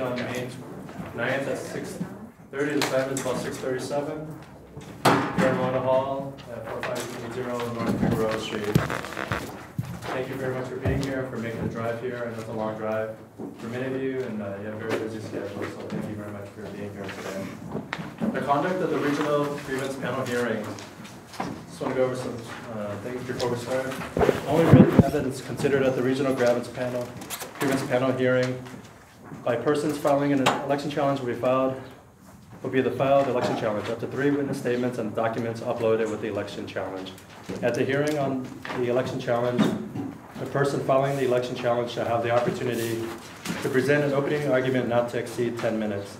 on May 9th at 6:30. The time is about 6:37. Here in Ramona Hall at 4580 North Figueroa Street. Thank you very much for being here, for making the drive here. I know it's a long drive for many of you, and you have a very busy schedule, so thank you very much for being here today. The conduct of the Regional Grievance Panel Hearing. Just want to go over some things before we start. Only written evidence considered at the Regional Grievance Panel Hearing by persons filing an election challenge will be the filed election challenge, up to 3 witness statements and documents uploaded with the election challenge. At the hearing on the election challenge, the person filing the election challenge shall have the opportunity to present an opening argument not to exceed 10 minutes.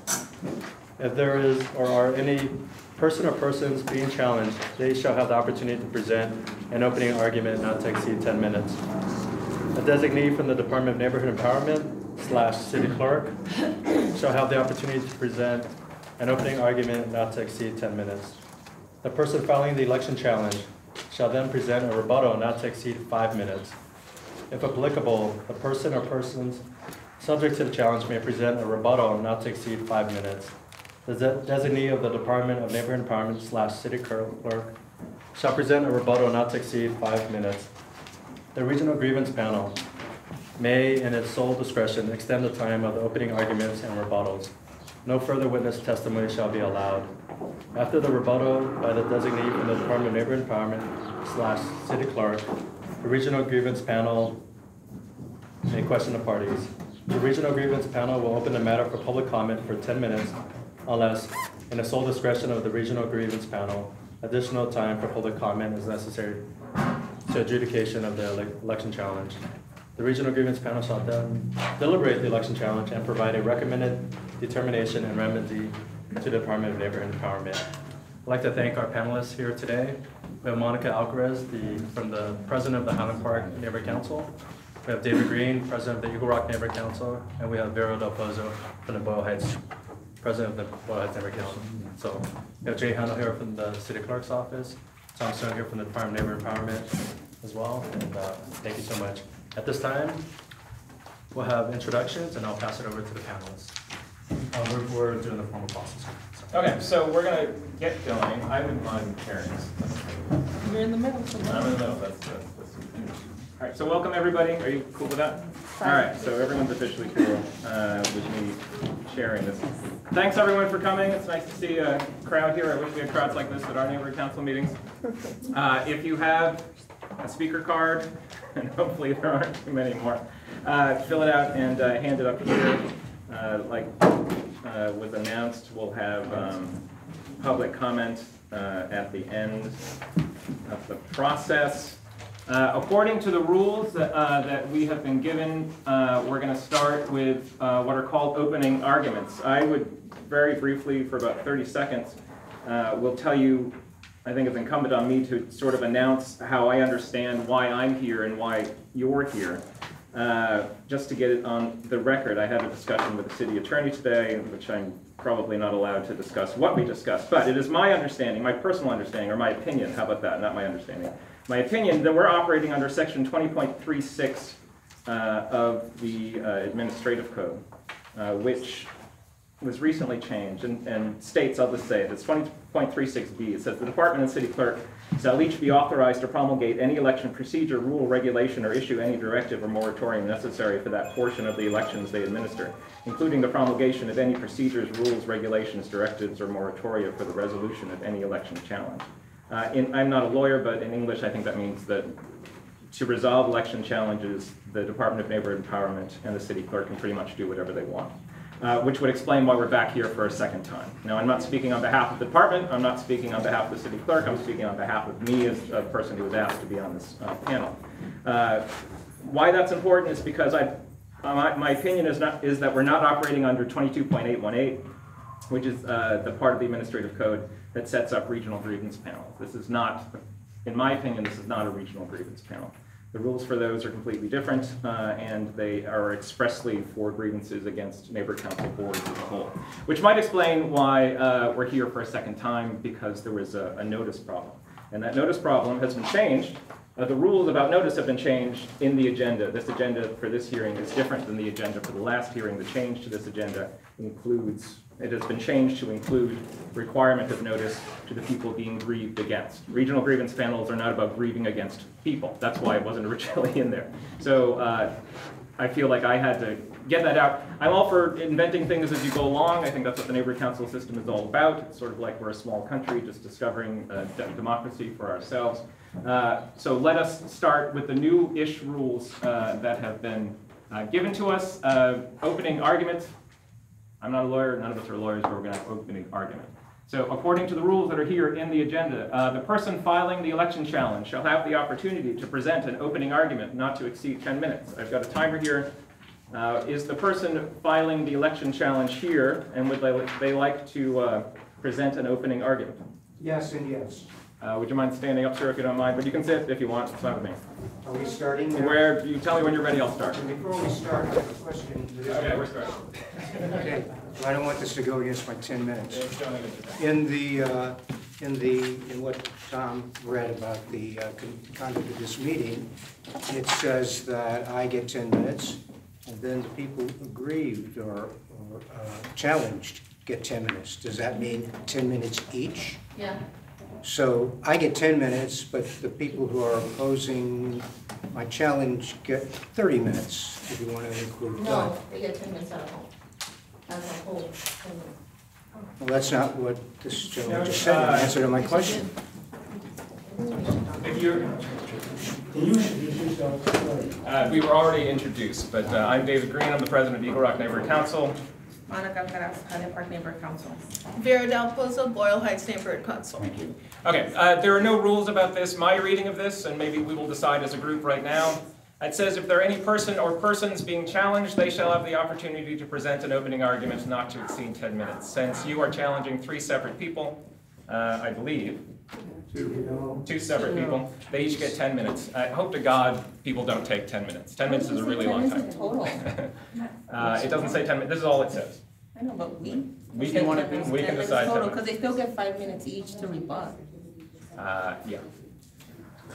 If there is or are any person or persons being challenged, they shall have the opportunity to present an opening argument not to exceed 10 minutes. A designee from the Department of Neighborhood Empowerment / City Clerk shall have the opportunity to present an opening argument not to exceed 10 minutes. The person filing the election challenge shall then present a rebuttal not to exceed 5 minutes. If applicable, the person or persons subject to the challenge may present a rebuttal not to exceed 5 minutes. The designee of the Department of Neighborhood Empowerment / City Clerk shall present a rebuttal not to exceed 5 minutes. The Regional Grievance Panel may, in its sole discretion, extend the time of the opening arguments and rebuttals. No further witness testimony shall be allowed. After the rebuttal by the designee from the Department of Neighborhood Empowerment / City Clerk, the Regional Grievance Panel may question the parties. The Regional Grievance Panel will open the matter for public comment for 10 minutes unless, in the sole discretion of the Regional Grievance Panel, additional time for public comment is necessary to adjudication of the election challenge. The Regional Grievance Panel shall then deliberate the election challenge and provide a recommended determination and remedy to the Department of Neighborhood Empowerment. I'd like to thank our panelists here today. We have Monica Alcarez, from the President of the Highland Park Neighborhood Council. We have David Green, President of the Eagle Rock Neighborhood Council. And we have Vero Del Pozo from the Boyle Heights, President of the Boyle Heights Neighborhood Council. So we have Jay Handel here from the City Clerk's Office. Tom Stone here from the Department of Neighborhood Empowerment as well. And thank you so much. At this time, we'll have introductions, and I'll pass it over to the panelists. We're doing the formal process. So. Okay, so we're going to get going. I wouldn't mind carrying this. You're in the middle. I'm in the middle. That's all right, so welcome everybody. Are you cool with that? All right, so everyone's officially cool with me sharing this. Thanks everyone for coming. It's nice to see a crowd here. I wish we had crowds like this at our neighborhood council meetings. If you have a speaker card, and hopefully there aren't too many more, fill it out and hand it up here. Like was announced, we'll have public comment at the end of the process. According to the rules that we have been given, we're going to start with what are called opening arguments. I would very briefly, for about 30 seconds, will tell you, I think it's incumbent on me to sort of announce how I understand why I'm here and why you're here. Just to get it on the record, I had a discussion with the city attorney today, in which I'm probably not allowed to discuss what we discussed, but it is my understanding, my personal understanding, or my opinion, how about that, not my understanding, my opinion that we're operating under section 20.36 of the Administrative Code, which was recently changed and states, I'll just say it, it's 20.36b. It says the department and city clerk shall each be authorized to promulgate any election procedure, rule, regulation, or issue any directive or moratorium necessary for that portion of the elections they administer, including the promulgation of any procedures, rules, regulations, directives, or moratoria for the resolution of any election challenge. I'm not a lawyer, but in English I think that means that to resolve election challenges, the Department of Neighborhood Empowerment and the city clerk can pretty much do whatever they want. Which would explain why we're back here for a second time. Now, I'm not speaking on behalf of the department, I'm not speaking on behalf of the city clerk, I'm speaking on behalf of me as a person who was asked to be on this panel. Why that's important is because my opinion is that we're not operating under 22.818, which is the part of the Administrative Code that sets up regional grievance panels. This is not, in my opinion, this is not a regional grievance panel. The rules for those are completely different, and they are expressly for grievances against neighbor council boards as a whole, which might explain why we're here for a second time, because there was a notice problem. And that notice problem has been changed The rules about notice have been changed in the agenda. This agenda for this hearing is different than the agenda for the last hearing. The change to this agenda includes, it has been changed to include requirement of notice to the people being grieved against. Regional grievance panels are not about grieving against people. That's why it wasn't originally in there. So I feel like I had to get that out. I'm all for inventing things as you go along. I think that's what the neighborhood council system is all about. It's sort of like we're a small country just discovering democracy for ourselves. So let us start with the new-ish rules that have been given to us. Opening argument. I'm not a lawyer, none of us are lawyers, but we're going to have opening argument. So according to the rules that are here in the agenda, the person filing the election challenge shall have the opportunity to present an opening argument not to exceed 10 minutes. I've got a timer here. Is the person filing the election challenge here, and would they like to present an opening argument? Yes and yes. Would you mind standing up, sir, if you don't mind? But you can sit if you want. It's fine with me. Are we starting now? Where you tell me when you're ready, I'll start. Before we start, I have a question. Okay, we're starting. Okay, well, I don't want this to go against my 10 minutes. In what Tom read about the conduct of this meeting, it says that I get 10 minutes, and then the people aggrieved or challenged get 10 minutes. Does that mean 10 minutes each? Yeah. So I get 10 minutes, but the people who are opposing my challenge get 30 minutes, if you want to include that. No, they get 10 minutes as a whole. Well, that's not what this gentleman just said in answer to my question. If you're, we were already introduced, but I'm David Green. I'm the president of Eagle Rock Neighborhood Council. Monica Caras, Highland Park Neighborhood Council. Vera Del Pozo, Boyle Heights Neighborhood Council. Thank you. Okay, there are no rules about this. My reading of this, and maybe we will decide as a group right now. It says if there are any person or persons being challenged, they shall have the opportunity to present an opening argument not to exceed 10 minutes. Since you are challenging 3 separate people, I believe, two separate people, they each get 10 minutes. I hope to God people don't take 10 minutes. 10 minutes is a really long time. Total. It doesn't say 10 minutes. This is all it says. I know, but we can decide 10 total, minutes. because they still get 5 minutes each to rebut. Yeah.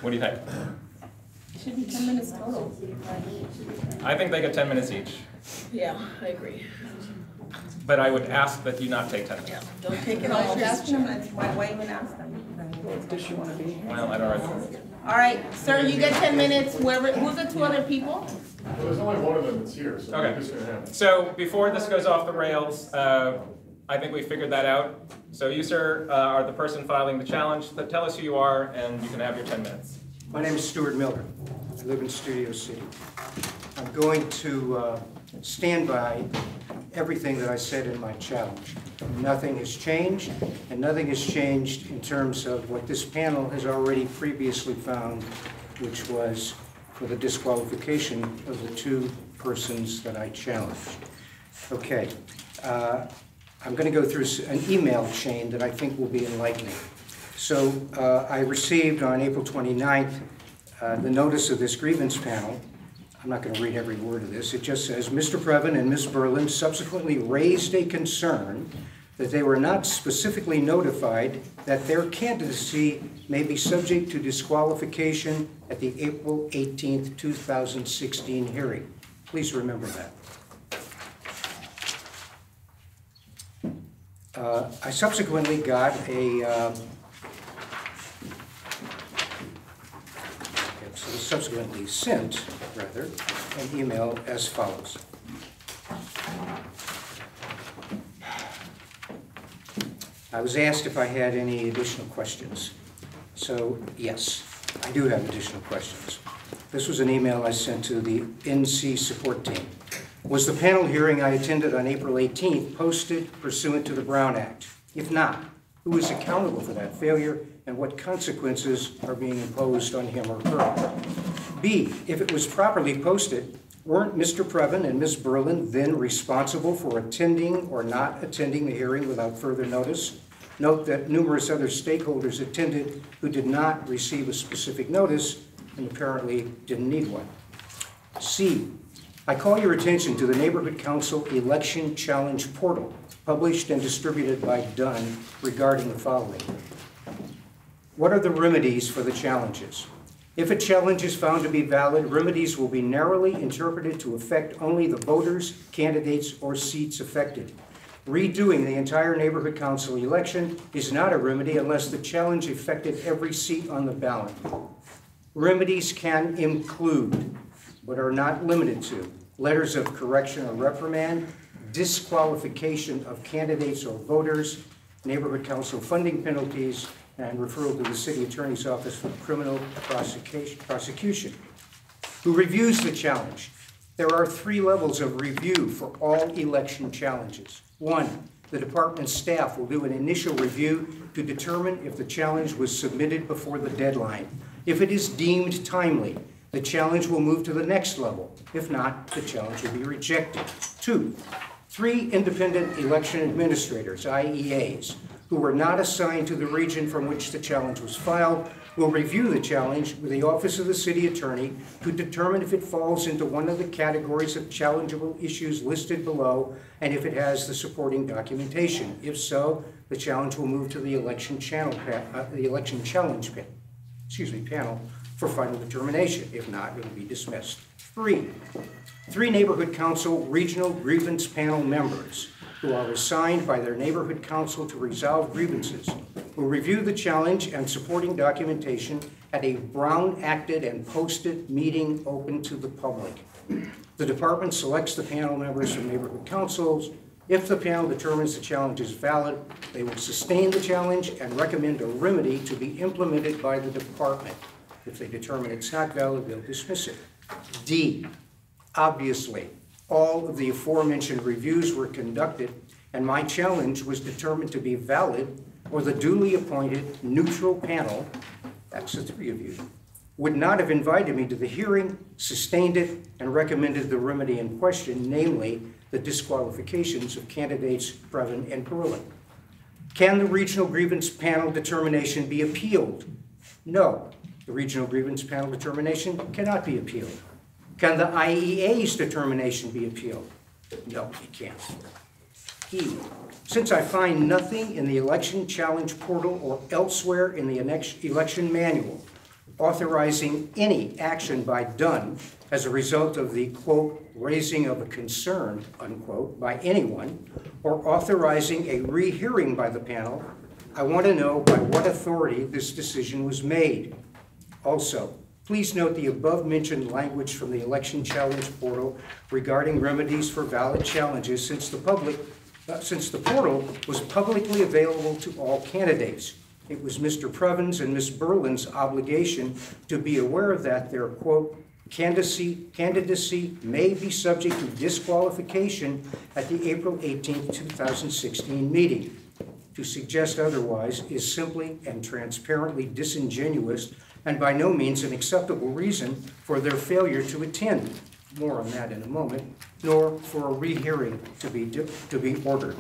What do you think? It should be 10 minutes total. I think they get 10 minutes each, Yeah, I agree. but I would ask that you not take 10 minutes. Yeah, don't take it No, all. if you're asking them, why even ask them? Does she want to be here? Well, I don't know. All right, sir, you get 10 minutes. Who's the 2 other people? Well, there's only one of them that's here, so Okay. we're just gonna have it. So before this goes off the rails, I think we figured that out. So you, sir, are the person filing the challenge. Tell us who you are, and you can have your 10 minutes. My name is Stuart Miller. I live in Studio City. I'm going to stand by everything that I said in my challenge. Nothing has changed, and nothing has changed in terms of what this panel has already previously found, which was for the disqualification of the 2 persons that I challenged. Okay, I'm going to go through an email chain that I think will be enlightening. So I received on April 29th the notice of this grievance panel. I'm not going to read every word of this. It just says, Mr. Previn and Ms. Berlin subsequently raised a concern that they were not specifically notified that their candidacy may be subject to disqualification at the April 18th, 2016 hearing. Please remember that. I subsequently got subsequently sent, rather, an email as follows. I was asked if I had any additional questions. So, yes, I do have additional questions. This was an email I sent to the NC support team. Was the panel hearing I attended on April 18th posted pursuant to the Brown Act? If not, who is accountable for that failure and what consequences are being imposed on him or her? B, if it was properly posted, weren't Mr. Previn and Ms. Berlin then responsible for attending or not attending the hearing without further notice? Note that numerous other stakeholders attended who did not receive a specific notice and apparently didn't need one. C, I call your attention to the Neighborhood Council Election Challenge Portal, published and distributed by Dunn, regarding the following. What are the remedies for the challenges? If a challenge is found to be valid, remedies will be narrowly interpreted to affect only the voters, candidates, or seats affected. Redoing the entire neighborhood council election is not a remedy unless the challenge affected every seat on the ballot. Remedies can include, but are not limited to, letters of correction or reprimand, disqualification of candidates or voters, neighborhood council funding penalties, and referral to the city attorney's office for criminal prosecution. Who reviews the challenge? There are 3 levels of review for all election challenges. 1, the department staff will do an initial review to determine if the challenge was submitted before the deadline. If it is deemed timely, the challenge will move to the next level. If not, the challenge will be rejected. 2, 3 independent election administrators, IEAs, who were not assigned to the region from which the challenge was filed, will review the challenge with the Office of the City Attorney to determine if it falls into one of the categories of challengeable issues listed below and if it has the supporting documentation. If so, the challenge will move to the election challenge panel for final determination. If not, it will be dismissed. 3 neighborhood council regional grievance panel members who are assigned by their neighborhood council to resolve grievances will review the challenge and supporting documentation at a Brown-acted and posted meeting open to the public. The department selects the panel members from neighborhood councils. If the panel determines the challenge is valid, they will sustain the challenge and recommend a remedy to be implemented by the department. If they determine it's not valid, they'll dismiss it. D, obviously, all of the aforementioned reviews were conducted and my challenge was determined to be valid, or the duly appointed neutral panel, that's the 3 of you, would not have invited me to the hearing, sustained it, and recommended the remedy in question, namely the disqualifications of candidates Previn and Perilla. Can the Regional Grievance Panel determination be appealed? No, the Regional Grievance Panel determination cannot be appealed. Can the IEA's determination be appealed? No, it can't. E, since I find nothing in the election challenge portal or elsewhere in the election manual authorizing any action by Dunn as a result of the, quote, raising of a concern, unquote, by anyone, or authorizing a rehearing by the panel, I want to know by what authority this decision was made. Also, please note the above-mentioned language from the election challenge portal regarding remedies for valid challenges since the portal was publicly available to all candidates. It was Mr. Previn's and Ms. Berlin's obligation to be aware that their, quote, candidacy may be subject to disqualification at the April 18, 2016 meeting. To suggest otherwise is simply and transparently disingenuous and by no means an acceptable reason for their failure to attend. More on that in a moment, nor for a rehearing to be ordered.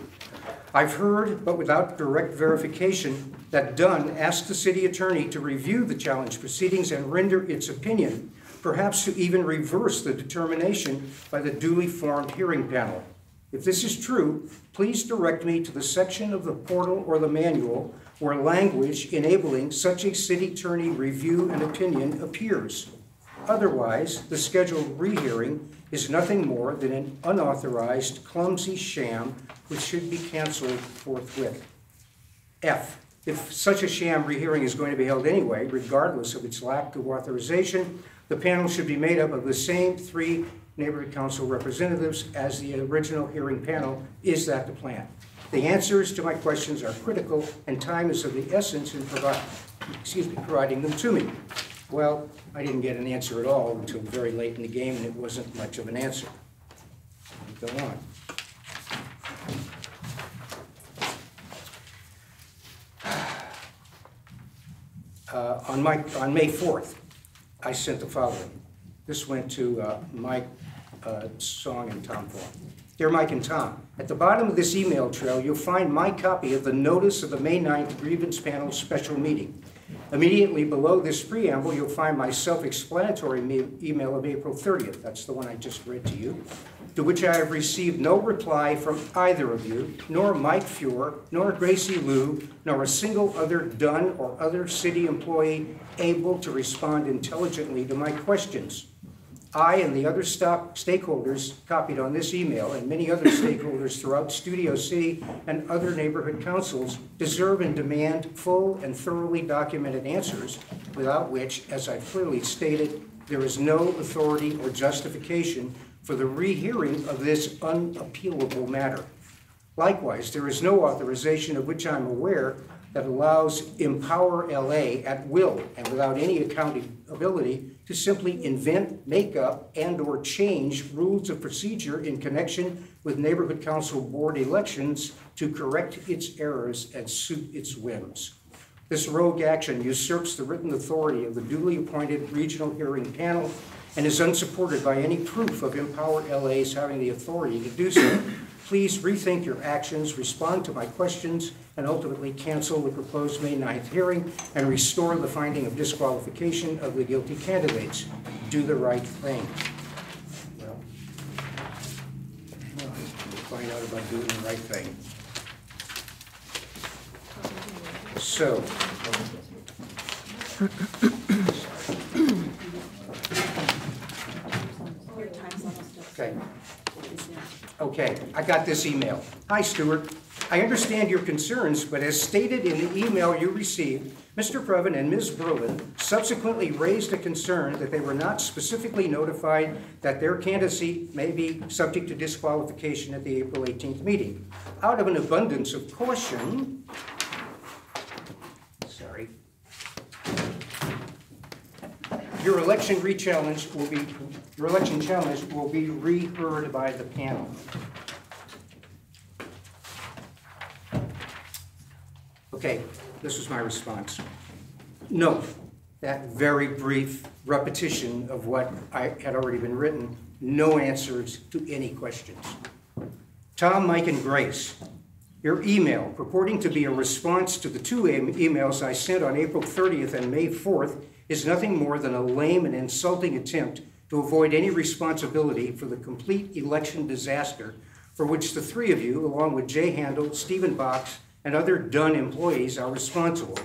I've heard, but without direct verification, that Dunn asked the city attorney to review the challenge proceedings and render its opinion, perhaps to even reverse the determination by the duly formed hearing panel. If this is true, please direct me to the section of the portal or the manual where language enabling such a city attorney review and opinion appears. Otherwise, the scheduled rehearing is nothing more than an unauthorized, clumsy sham which should be canceled forthwith. F, if such a sham rehearing is going to be held anyway, regardless of its lack of authorization, the panel should be made up of the same 3 neighborhood council representatives as the original hearing panel. Is that the plan? The answers to my questions are critical, and time is of the essence in providing them to me. Well, I didn't get an answer at all until very late in the game, and it wasn't much of an answer. Go on. On May 4th, I sent the following. This went to Mike Song and Tom Vaughn. Dear Mike and Tom, at the bottom of this email trail, you'll find my copy of the notice of the May 9th Grievance Panel special meeting. Immediately below this preamble, you'll find my self-explanatory email of April 30th. That's the one I just read to you. to which I have received no reply from either of you, nor Mike Fuhr, nor Gracie Liu, nor a single other Dunn or other city employee able to respond intelligently to my questions. I and the other stakeholders copied on this email and many other stakeholders throughout Studio City and other neighborhood councils deserve and demand full and thoroughly documented answers, without which, as I've clearly stated, there is no authority or justification for the rehearing of this unappealable matter. Likewise, there is no authorization of which I'm aware that allows Empower LA at will and without any accountability to simply invent, make up, and/or change rules of procedure in connection with neighborhood council board elections to correct its errors and suit its whims. This rogue action usurps the written authority of the duly appointed Regional Hearing Panel and is unsupported by any proof of Empower LA's having the authority to do so. Please rethink your actions, respond to my questions, and ultimately cancel the proposed May 9th hearing and restore the finding of disqualification of the guilty candidates. Do the right thing. Well, we'll find out about doing the right thing. So, Okay, I got this email. Hi, Stuart. I understand your concerns, but as stated in the email you received, Mr. Previn and Ms. Berlin subsequently raised a concern that they were not specifically notified that their candidacy may be subject to disqualification at the April 18th meeting. Out of an abundance of caution, your election challenge will be reheard by the panel. Okay, this was my response. Note that very brief repetition of what I had already been written, no answers to any questions. Tom, Mike, and Grace, your email purporting to be a response to the two emails I sent on April 30th and May 4th is nothing more than a lame and insulting attempt to avoid any responsibility for the complete election disaster for which the three of you, along with Jay Handel, Stephen Box, and other Dunn employees are responsible.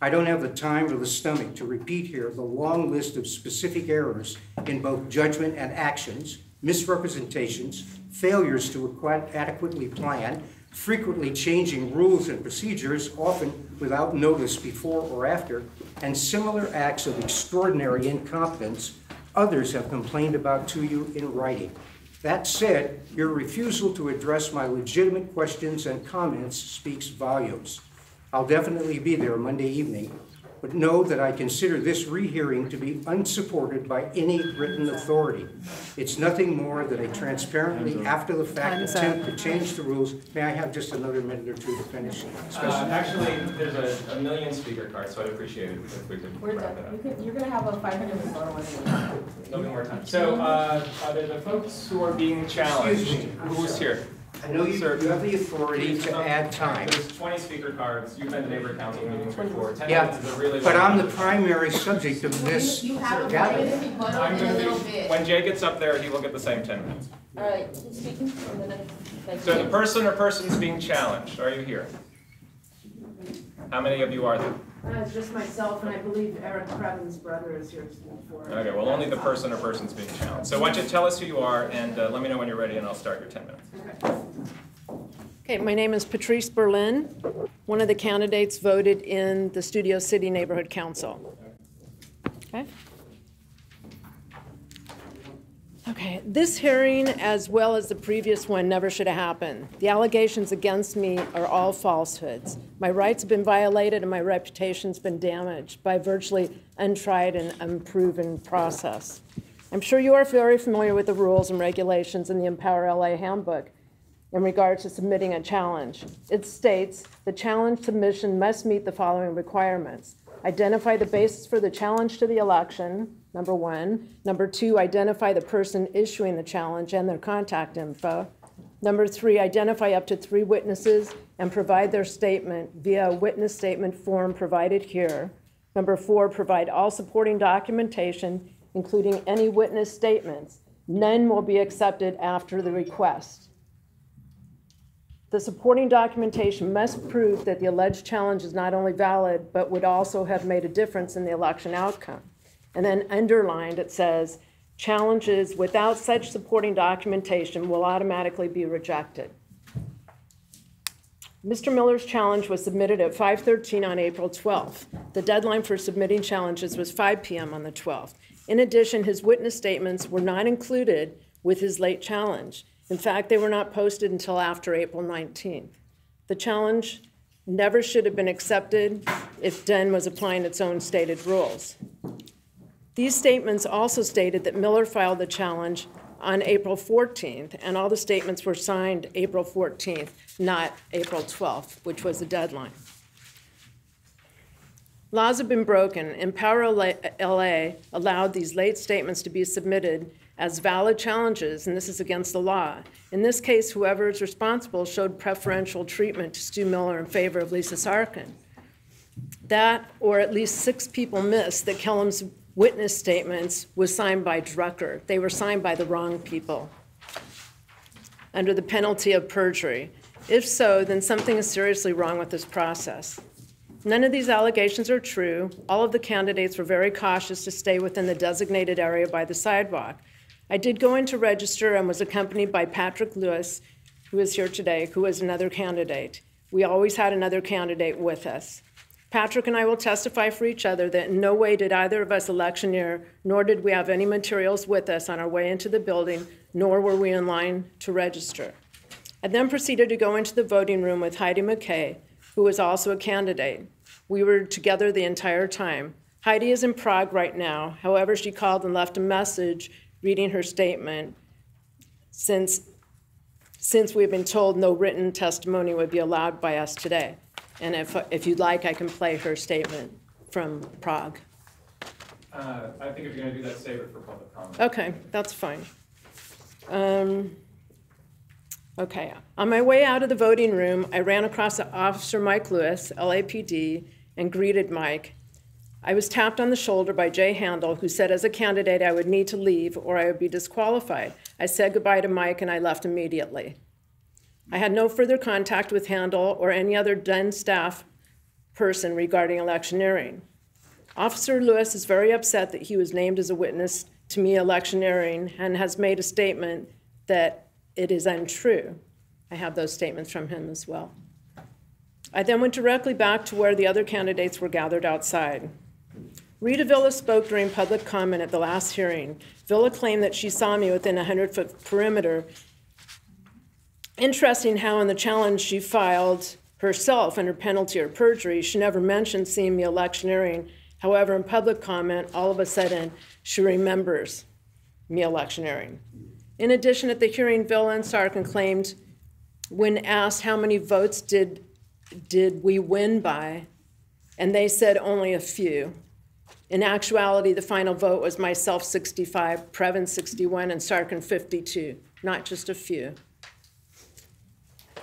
I don't have the time or the stomach to repeat here the long list of specific errors in both judgment and actions, misrepresentations, failures to adequately plan, frequently changing rules and procedures, often without notice before or after, and similar acts of extraordinary incompetence others have complained about to you in writing. That said, your refusal to address my legitimate questions and comments speaks volumes. I'll definitely be there Monday evening, but know that I consider this rehearing to be unsupported by any written authority. It's nothing more than a transparently after-the-fact attempt to change the rules. May I have just another minute or two to finish? Actually, there's a million speaker cards, so I'd appreciate it if we could wrap it up. You're going to have a 5-minute photo anyway. No more time. So, are there the folks who are being challenged? Excuse me. Who's here? I know you have the authority to add time. There's 20 speaker cards. You've been to neighborhood council meetings before. 10 Yeah, minutes is a really but long I'm the time. primary subject of this You have a gathering. 5-minute photo I'm in gonna a be, little bit. when Jay gets up there, he will get the same 10 minutes. All right, speaking, and then So the person or persons being challenged, are you here? How many of you are there? It's just myself, and I believe Eric Previn's brother is here for it. Okay, well, only the person or persons being challenged. So why don't you tell us who you are, and let me know when you're ready, and I'll start your 10 minutes. Okay, my name is Patrice Berlin, one of the candidates voted in the Studio City Neighborhood Council. Okay. Okay, this hearing, as well as the previous one, never should have happened. The allegations against me are all falsehoods. My rights have been violated and my reputation's been damaged by a virtually untried and unproven process. I'm sure you are very familiar with the rules and regulations in the Empower LA handbook in regard to submitting a challenge. It states the challenge submission must meet the following requirements. Identify the basis for the challenge to the election, number one. Number two, identify the person issuing the challenge and their contact info. Number three, identify up to 3 witnesses and provide their statement via a witness statement form provided here. Number four, provide all supporting documentation, including any witness statements. None will be accepted after the request. The supporting documentation must prove that the alleged challenge is not only valid, but would also have made a difference in the election outcome. And then underlined, it says, challenges without such supporting documentation will automatically be rejected. Mr. Miller's challenge was submitted at 5:13 on April 12th. The deadline for submitting challenges was 5 p.m. on the 12th. In addition, his witness statements were not included with his late challenge. In fact, they were not posted until after April 19th. The challenge never should have been accepted if DEN was applying its own stated rules. These statements also stated that Miller filed the challenge on April 14th, and all the statements were signed April 14th, not April 12th, which was the deadline. Laws have been broken. Empower LA allowed these late statements to be submitted as valid challenges, and this is against the law. In this case, whoever is responsible showed preferential treatment to Stu Miller in favor of Lisa Sarkin. That, or at least 6 people missed that Kellum's witness statements was signed by Drucker. They were signed by the wrong people under the penalty of perjury. If so, then something is seriously wrong with this process. None of these allegations are true. All of the candidates were very cautious to stay within the designated area by the sidewalk. I did go in to register and was accompanied by Patrick Lewis, who is here today, who is another candidate. We always had another candidate with us. Patrick and I will testify for each other that in no way did either of us electioneer, nor did we have any materials with us on our way into the building, nor were we in line to register. I then proceeded to go into the voting room with Heidi McKay, who was also a candidate. We were together the entire time. Heidi is in Prague right now. However, she called and left a message reading her statement since we've been told no written testimony would be allowed by us today. And if you'd like, I can play her statement from Prague. I think if you're going to do that, save it for public comment. Okay, that's fine. Okay, on my way out of the voting room, I ran across Officer Mike Lewis, LAPD, and greeted Mike. I was tapped on the shoulder by Jay Handel, who said as a candidate I would need to leave or I would be disqualified. I said goodbye to Mike and I left immediately. I had no further contact with Handel or any other DEN staff person regarding electioneering. Officer Lewis is very upset that he was named as a witness to me electioneering and has made a statement that it is untrue. I have those statements from him as well. I then went directly back to where the other candidates were gathered outside. Rita Villa spoke during public comment at the last hearing. Villa claimed that she saw me within a 100-foot perimeter. Interesting how in the challenge she filed herself under penalty of perjury, she never mentioned seeing me electioneering. However, in public comment, all of a sudden, she remembers me electioneering. In addition, at the hearing, Villa and Sarkin claimed when asked how many votes did we win by, and they said only a few. In actuality, the final vote was myself 65, Previn 61, and Sarkin 52, not just a few.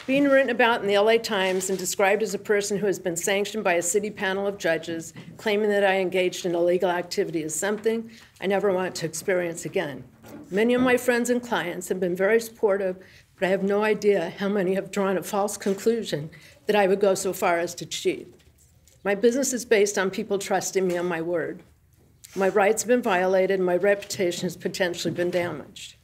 Being written about in the LA Times and described as a person who has been sanctioned by a city panel of judges, claiming that I engaged in illegal activity is something I never want to experience again. Many of my friends and clients have been very supportive, but I have no idea how many have drawn a false conclusion that I would go so far as to cheat. My business is based on people trusting me on my word. My rights have been violated, and my reputation has potentially been damaged.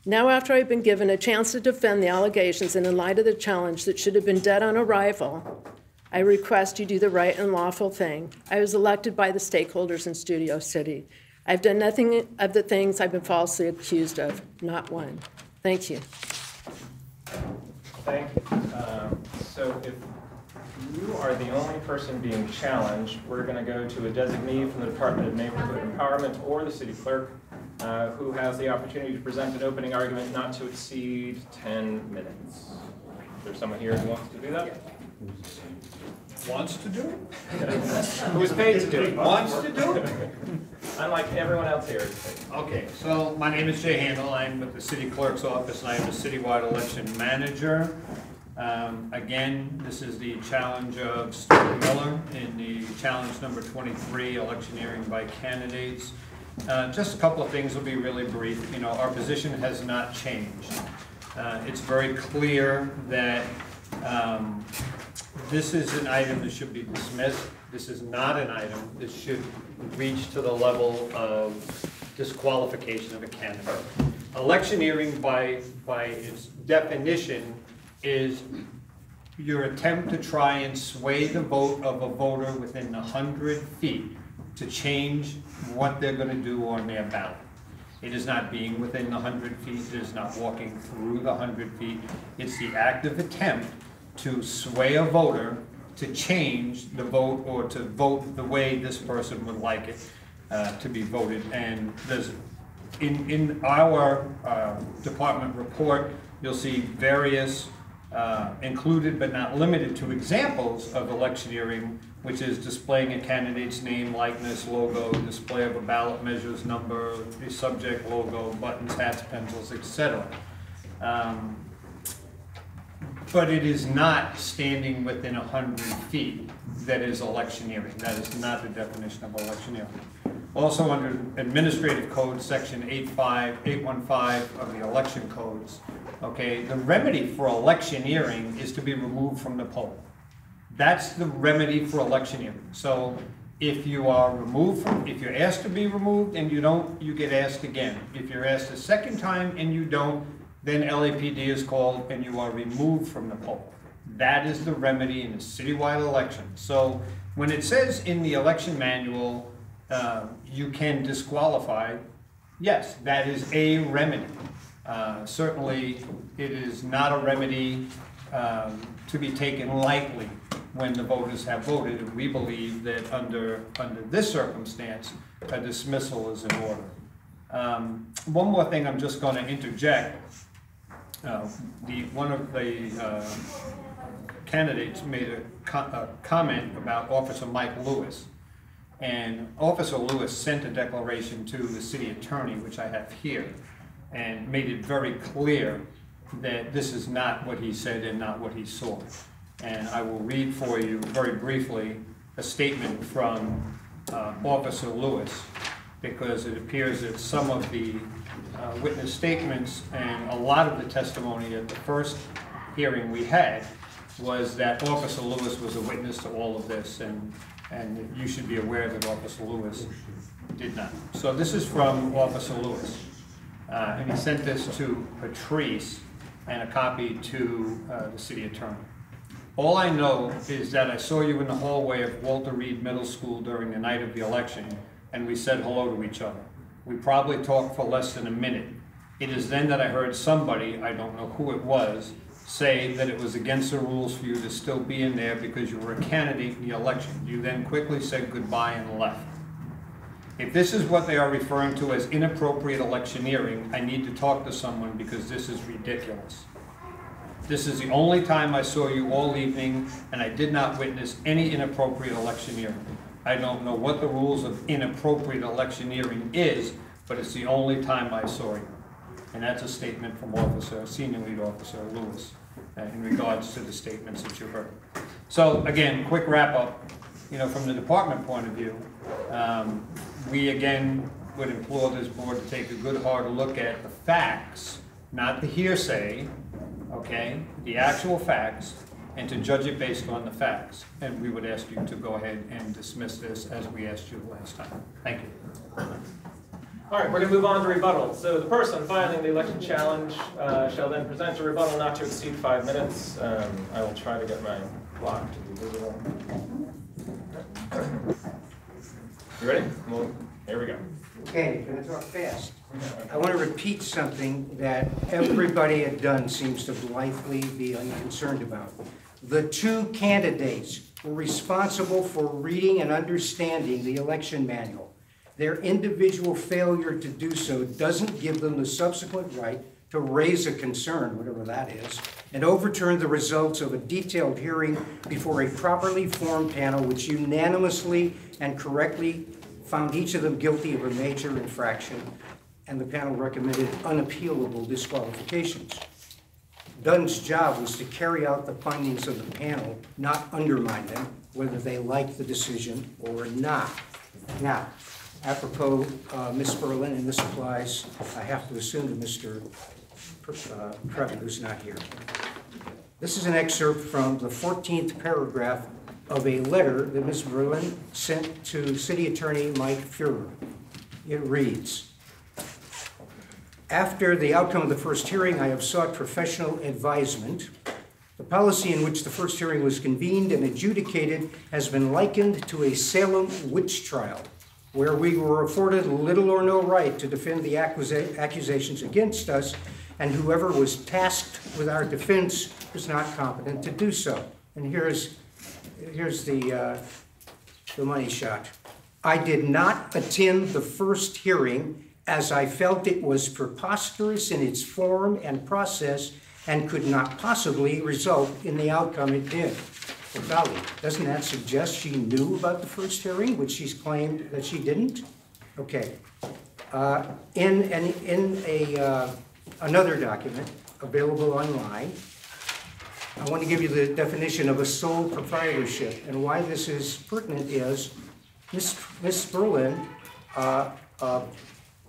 Now, after I've been given a chance to defend the allegations and in light of the challenge that should have been dead on arrival, I request you do the right and lawful thing. I was elected by the stakeholders in Studio City. I've done nothing of the things I've been falsely accused of, not one. Thank you. Thank you. So if you are the only person being challenged, we're going to go to a designee from the Department of Neighborhood Empowerment or the city clerk who has the opportunity to present an opening argument not to exceed 10 minutes. Is there someone here who wants to do that? Wants to do it? Who's paid to do it? Wants to do it? Unlike everyone else here. Okay, so my name is Jay Handel. I'm with the city clerk's office and I am the citywide election manager. Again, this is the challenge of Stuart Miller in the challenge number 23, electioneering by candidates. Just a couple of things will be really brief. You know, our position has not changed. It's very clear that this is an item that should be dismissed. This is not an item that should reach to the level of disqualification of a candidate. Electioneering, by its definition, is your attempt to try and sway the vote of a voter within 100 feet to change what they're going to do on their ballot. It is not being within 100 feet. It is not walking through the 100 feet. It's the active attempt to sway a voter to change the vote or to vote the way this person would like it to be voted. And there's, in our department report, you'll see various included but not limited to examples of electioneering, which is displaying a candidate's name, likeness, logo, display of a ballot measures number, the subject logo, buttons, hats, pencils, etc. But it is not standing within 100 feet that is electioneering. That is not the definition of electioneering. Also under Administrative Code, Section 815 of the election codes, okay, the remedy for electioneering is to be removed from the poll. That's the remedy for electioneering. So if you are removed from, if you're asked to be removed and you don't, you get asked again. If you're asked a second time and you don't, then LAPD is called and you are removed from the poll. That is the remedy in a citywide election. So when it says in the election manual, you can disqualify, yes, that is a remedy. Certainly it is not a remedy to be taken lightly when the voters have voted, and we believe that under this circumstance, a dismissal is in order. One more thing I'm just going to interject. One of the candidates made a comment about Officer Mike Lewis. And Officer Lewis sent a declaration to the city attorney, which I have here, and made it very clear that this is not what he said and not what he saw. And I will read for you very briefly a statement from Officer Lewis, because it appears that some of the witness statements and a lot of the testimony at the first hearing we had was that Officer Lewis was a witness to all of this, and you should be aware that Officer Lewis did not. So this is from Officer Lewis, and he sent this to Patrice and a copy to the city attorney. All I know is that I saw you in the hallway of Walter Reed Middle School during the night of the election, and we said hello to each other. We probably talked for less than a minute. It is then that I heard somebody, I don't know who it was, say that it was against the rules for you to still be in there because you were a candidate in the election. You then quickly said goodbye and left. If this is what they are referring to as inappropriate electioneering, I need to talk to someone because this is ridiculous. This is the only time I saw you all evening, and I did not witness any inappropriate electioneering. I don't know what the rules of inappropriate electioneering is, but it's the only time I saw you. And that's a statement from Senior Lead Officer Lewis in regards to the statements that you heard. So again, quick wrap up. You know, from the department point of view, we again would implore this board to take a good hard look at the facts, not the hearsay, okay, the actual facts, and to judge it based on the facts. And we would ask you to go ahead and dismiss this as we asked you last time. Thank you. All right, we're going to move on to rebuttal. So the person filing the election challenge shall then present a rebuttal not to exceed 5 minutes. I will try to get my clock to be visible. You ready? Well, here we go. Okay, I'm going to talk fast. I want to repeat something that everybody at Dunn seems to blithely be unconcerned about. The two candidates were responsible for reading and understanding the election manual. Their individual failure to do so doesn't give them the subsequent right to raise a concern, whatever that is, and overturn the results of a detailed hearing before a properly formed panel which unanimously and correctly found each of them guilty of a major infraction, and the panel recommended unappealable disqualifications. Dunn's job was to carry out the findings of the panel, not undermine them, whether they liked the decision or not. Now, Apropos Ms. Berlin, and this applies, I have to assume, to Mr. Previn, who's not here. This is an excerpt from the 14th paragraph of a letter that Ms. Berlin sent to City Attorney Mike Figueroa. It reads, after the outcome of the first hearing, I have sought professional advisement. The policy in which the first hearing was convened and adjudicated has been likened to a Salem witch trial, where we were afforded little or no right to defend the accusations against us, and whoever was tasked with our defense was not competent to do so. And here's the money shot. I did not attend the first hearing as I felt it was preposterous in its form and process and could not possibly result in the outcome it did. Well, golly, doesn't that suggest she knew about the first hearing, which she's claimed that she didn't? Okay. Another document available online, I want to give you the definition of a sole proprietorship, and why this is pertinent is Ms. Berlin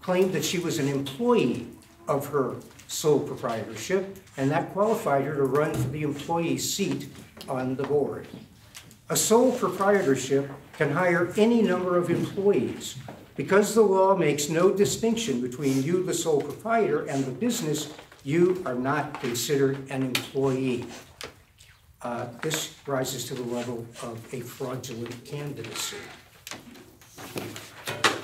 claimed that she was an employee of her sole proprietorship, and that qualified her to run for the employee seat on the board. A sole proprietorship can hire any number of employees. Because the law makes no distinction between you, the sole proprietor, and the business, you are not considered an employee. This rises to the level of a fraudulent candidacy.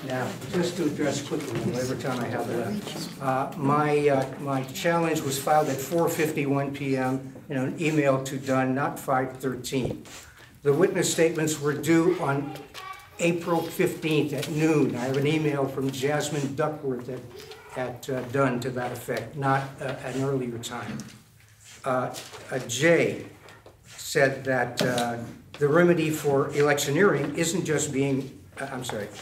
Now, just to address quickly, every time I have that, my challenge was filed at 4:51 p.m. in an email to Dunn, not 5:13. The witness statements were due on April 15th at noon. I have an email from Jasmine Duckworth at Dunn to that effect, not an earlier time. Jay said that the remedy for electioneering isn't just being,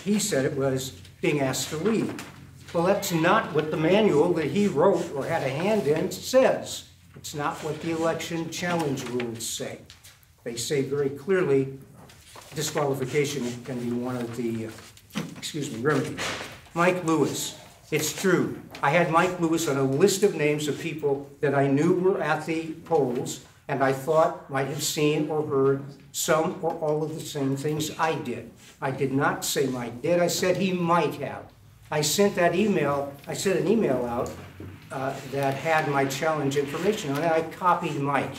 he said it was being asked to leave. Well, that's not what the manual that he wrote or had a hand in says. It's not what the election challenge rules say. They say very clearly disqualification can be one of the, remedies. Mike Lewis, it's true. I had Mike Lewis on a list of names of people that I knew were at the polls and I thought might have seen or heard some or all of the same things I did. I did not say Mike did, I said he might have. I sent an email out that had my challenge information on it. I copied Mike.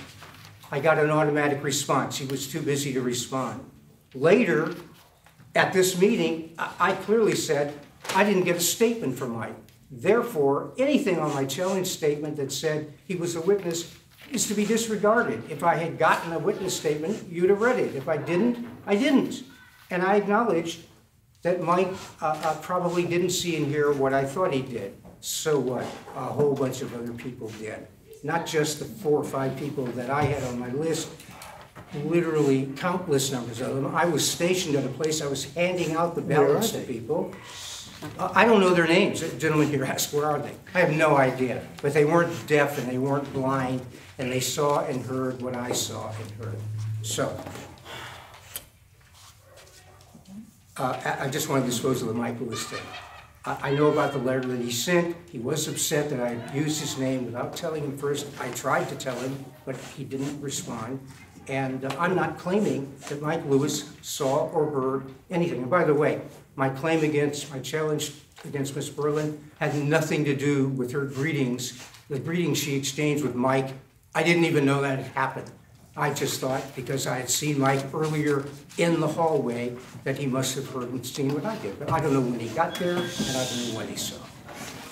I got an automatic response. He was too busy to respond. Later, at this meeting, I clearly said I didn't get a statement from Mike. Therefore, anything on my challenge statement that said he was a witness is to be disregarded. If I had gotten a witness statement, you'd have read it. If I didn't, I didn't. And I acknowledged that Mike probably didn't see and hear what I thought he did. So what? A whole bunch of other people did. Not just the 4 or 5 people that I had on my list, literally countless numbers of them. I was stationed at a place, I was handing out the ballots to people. I don't know their names. The gentleman here asked, where are they? I have no idea. But they weren't deaf and they weren't blind, and they saw and heard what I saw and heard. So, I just want to dispose of the Mike Lewis thing. I know about the letter that he sent. He was upset that I used his name without telling him first. I tried to tell him, but he didn't respond. And I'm not claiming that Mike Lewis saw or heard anything. And by the way, my challenge against Ms. Berlin had nothing to do with her greetings. The greetings she exchanged with Mike, I didn't even know that had happened. I just thought, because I had seen Mike earlier in the hallway, that he must have heard and seen what I did. But I don't know when he got there, and I don't know what he saw.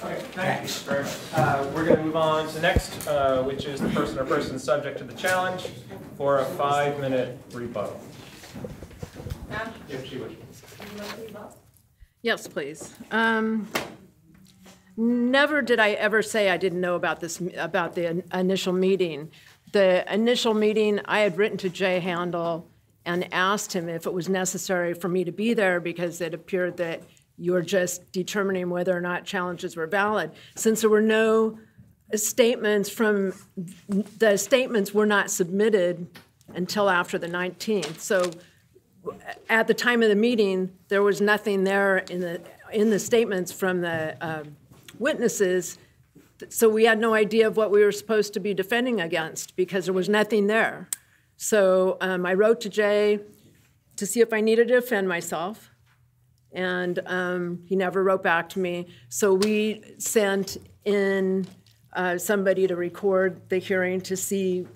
Okay, thanks very much. We're going to move on to next, which is the person or persons subject to the challenge for a 5-minute rebuttal. If she wishes. Yes, please. Never did I ever say I didn't know about the initial meeting. The initial meeting, I had written to Jay Handel and asked him if it was necessary for me to be there because it appeared that you were just determining whether or not challenges were valid. Since there were no statements the statements were not submitted until after the 19th. So at the time of the meeting, there was nothing there in the statements from the witnesses, so we had no idea of what we were supposed to be defending against because there was nothing there. So I wrote to Jay to see if I needed to defend myself, and he never wrote back to me. So we sent in somebody to record the hearing to see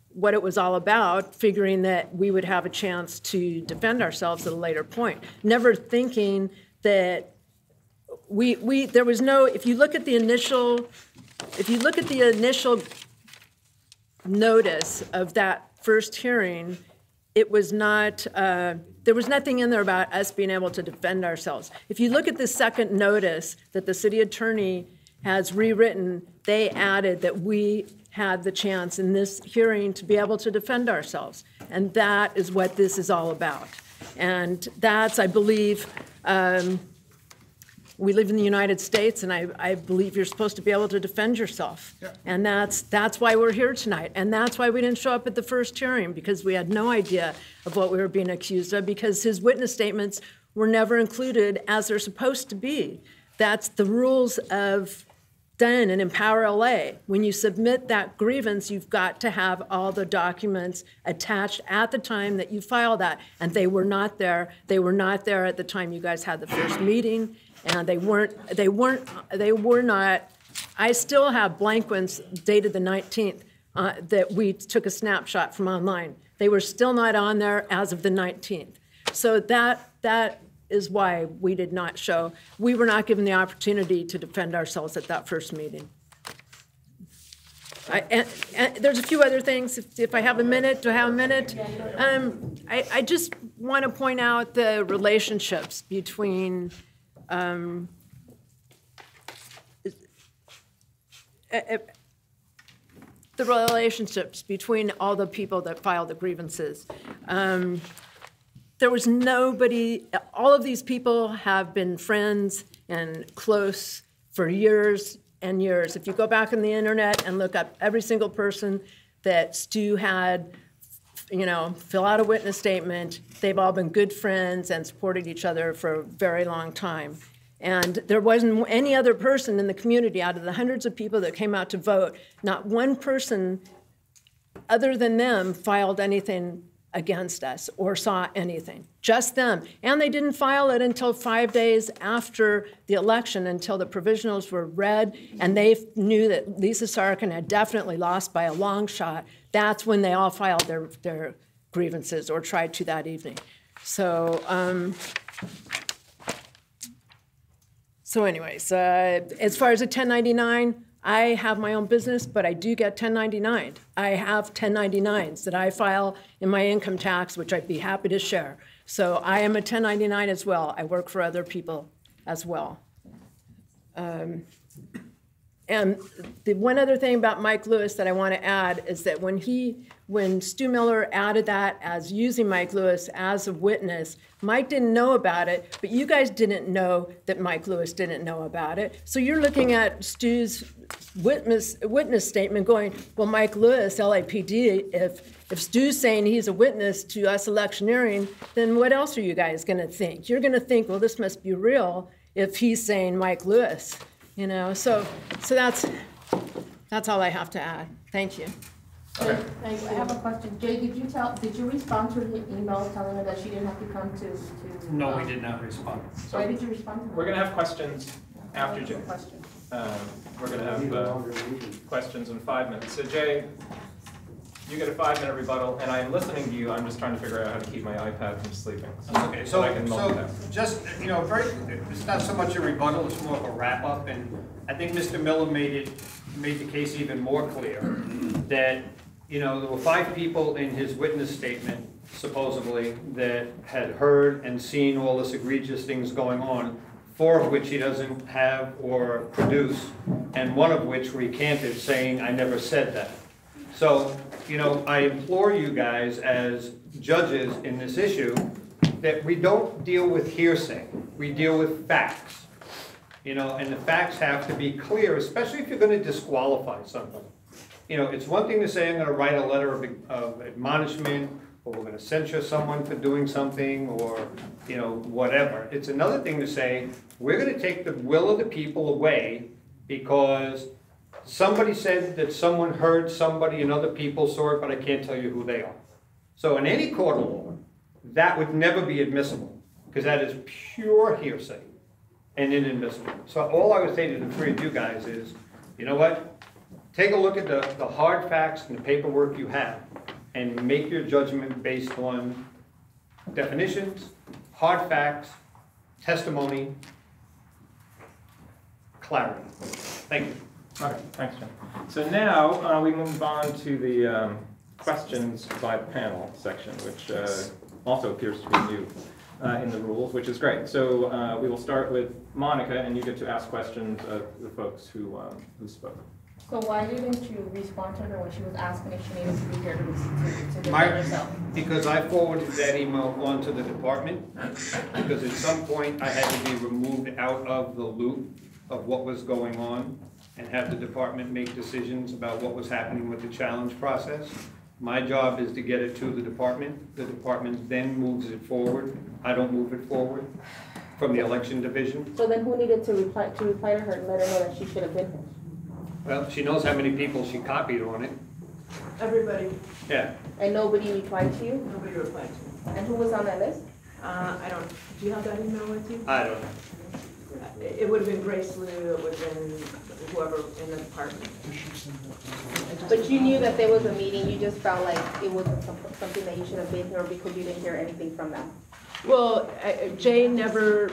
what it was all about, figuring that we would have a chance to defend ourselves at a later point. Never thinking that there was no, if you look at the initial notice of that first hearing, it was not, there was nothing in there about us being able to defend ourselves. If you look at the second notice that the city attorney has rewritten, they added that we had the chance in this hearing to be able to defend ourselves. And that is what this is all about. And that's, I believe, we live in the United States, and I believe you're supposed to be able to defend yourself. Yeah. And that's why we're here tonight. And that's why we didn't show up at the first hearing, because we had no idea of what we were being accused of, because his witness statements were never included as they're supposed to be. That's the rules of done and Empower LA. When you submit that grievance, you've got to have all the documents attached at the time that you file that, and they were not there. They were not there at the time you guys had the first meeting, and they were not. I still have blank ones dated the 19th that we took a snapshot from online. They were still not on there as of the 19th. So that is why we did not show. We were not given the opportunity to defend ourselves at that first meeting. And there's a few other things, if I have a minute. Do I have a minute? I just want to point out the relationships between all the people that filed the grievances. There was nobody, all of these people have been friends and close for years and years. If you go back on the internet and look up every single person that Stu had, fill out a witness statement, they've all been good friends and supported each other for a very long time. And there wasn't any other person in the community, out of the hundreds of people that came out to vote, not one person other than them filed anything against us or saw anything, just them. And they didn't file it until 5 days after the election, until the provisionals were read, and they knew that Lisa Sarkin had definitely lost by a long shot. That's when they all filed their grievances, or tried to that evening. So, anyways, as far as a 1099, I have my own business, but I do get 1099. I have 1099s that I file in my income tax, which I'd be happy to share. So I am a 1099 as well. I work for other people as well. And the one other thing about Mike Lewis that I want to add is that when Stu Miller added that as using Mike Lewis as a witness, Mike didn't know about it, but you guys didn't know that Mike Lewis didn't know about it. So you're looking at Stu's witness statement going, well, Mike Lewis, LAPD, if Stu's saying he's a witness to us electioneering, then what else are you guys going to think? You're going to think, well, this must be real if he's saying Mike Lewis. So that's all I have to add. Thank you. Okay. Thank you. I have a question. Jay, did you respond to the email telling her that she didn't have to come to No, we did not respond. So why did you respond to her? we're going to have questions after Jay. We're going to have questions in 5 minutes. So Jay, you get a 5-minute rebuttal, and I'm listening to you. I'm just trying to figure out how to keep my iPad from sleeping. Okay, so I can multitask. just, it's not so much a rebuttal, it's more of a wrap-up, and I think Mr. Miller made the case even more clear that, there were 5 people in his witness statement, supposedly, that had heard and seen all this egregious things going on, 4 of which he doesn't have or produce, and 1 of which recanted, saying, I never said that. So, I implore you guys as judges in this issue that we don't deal with hearsay. We deal with facts. And the facts have to be clear, especially if you're going to disqualify something. It's one thing to say I'm going to write a letter of admonishment or we're gonna censure someone for doing something, or, whatever. It's another thing to say, we're gonna take the will of the people away because somebody said that someone heard somebody and other people saw it, but I can't tell you who they are. So in any court of law, that would never be admissible, because that is pure hearsay and inadmissible. So all I would say to the three of you guys is, you know what? Take a look at the hard facts and the paperwork you have, and make your judgment based on definitions, hard facts, testimony, clarity. Thank you. Okay, thanks, John. So now we move on to the questions by panel section, which also appears to be new in the rules, which is great. So we will start with Monica, and you get to ask questions of the folks who spoke. So why didn't you respond to her when she was asking if she needed to be here to defend herself? Because I forwarded that email on to the department, because at some point I had to be removed out of the loop of what was going on and have the department make decisions about what was happening with the challenge process. My job is to get it to the department. The department then moves it forward. I don't move it forward from the election division. So then who needed to reply to her and let her know that she should have been here? Well, she knows how many people she copied on it. Everybody, Yeah. And nobody replied to you? nobody replied to me. And who was on that list? I don't, do you have that email with you? I don't know. It would have been Grace Lou, it would have been whoever in the department. But you knew that there was a meeting, you just felt like it wasn't something that you should have been here because you didn't hear anything from them? Well, Jay never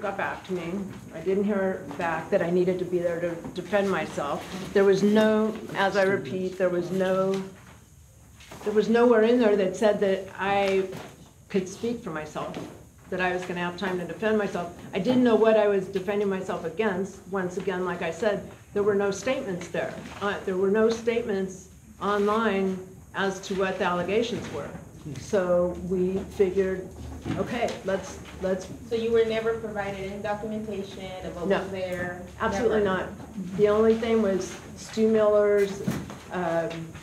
got back to me. I didn't hear back that I needed to be there to defend myself. There was no, as I repeat, there was nowhere in there that said that I could speak for myself, that I was gonna have time to defend myself. I didn't know what I was defending myself against. Once again, like I said, there were no statements there. There were no statements online as to what the allegations were. So we figured, okay, let's. So you were never provided any documentation of what was there? Absolutely Never? not. The only thing was Stu Miller's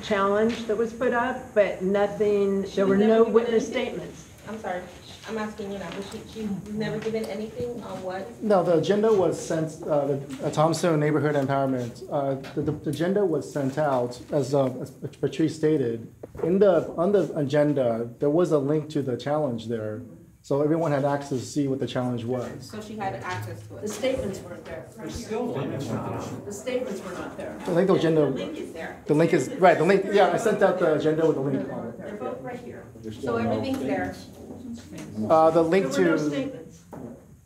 challenge that was put up, but nothing, there were no witness statements. I'm sorry, I'm asking you now, but she's never given anything on what? No, the agenda was sent, the Thompson Neighborhood Empowerment, the agenda was sent out, as Patrice stated. On the agenda, there was a link to the challenge there, so everyone had access to see what the challenge was. So she had access to The it? statements weren't there. The statements were not there. I think the agenda, The link is there. the link is, right, the link, yeah, I sent out the agenda with the link on it. They're both right here. So everything's there. The link There were no to, statements.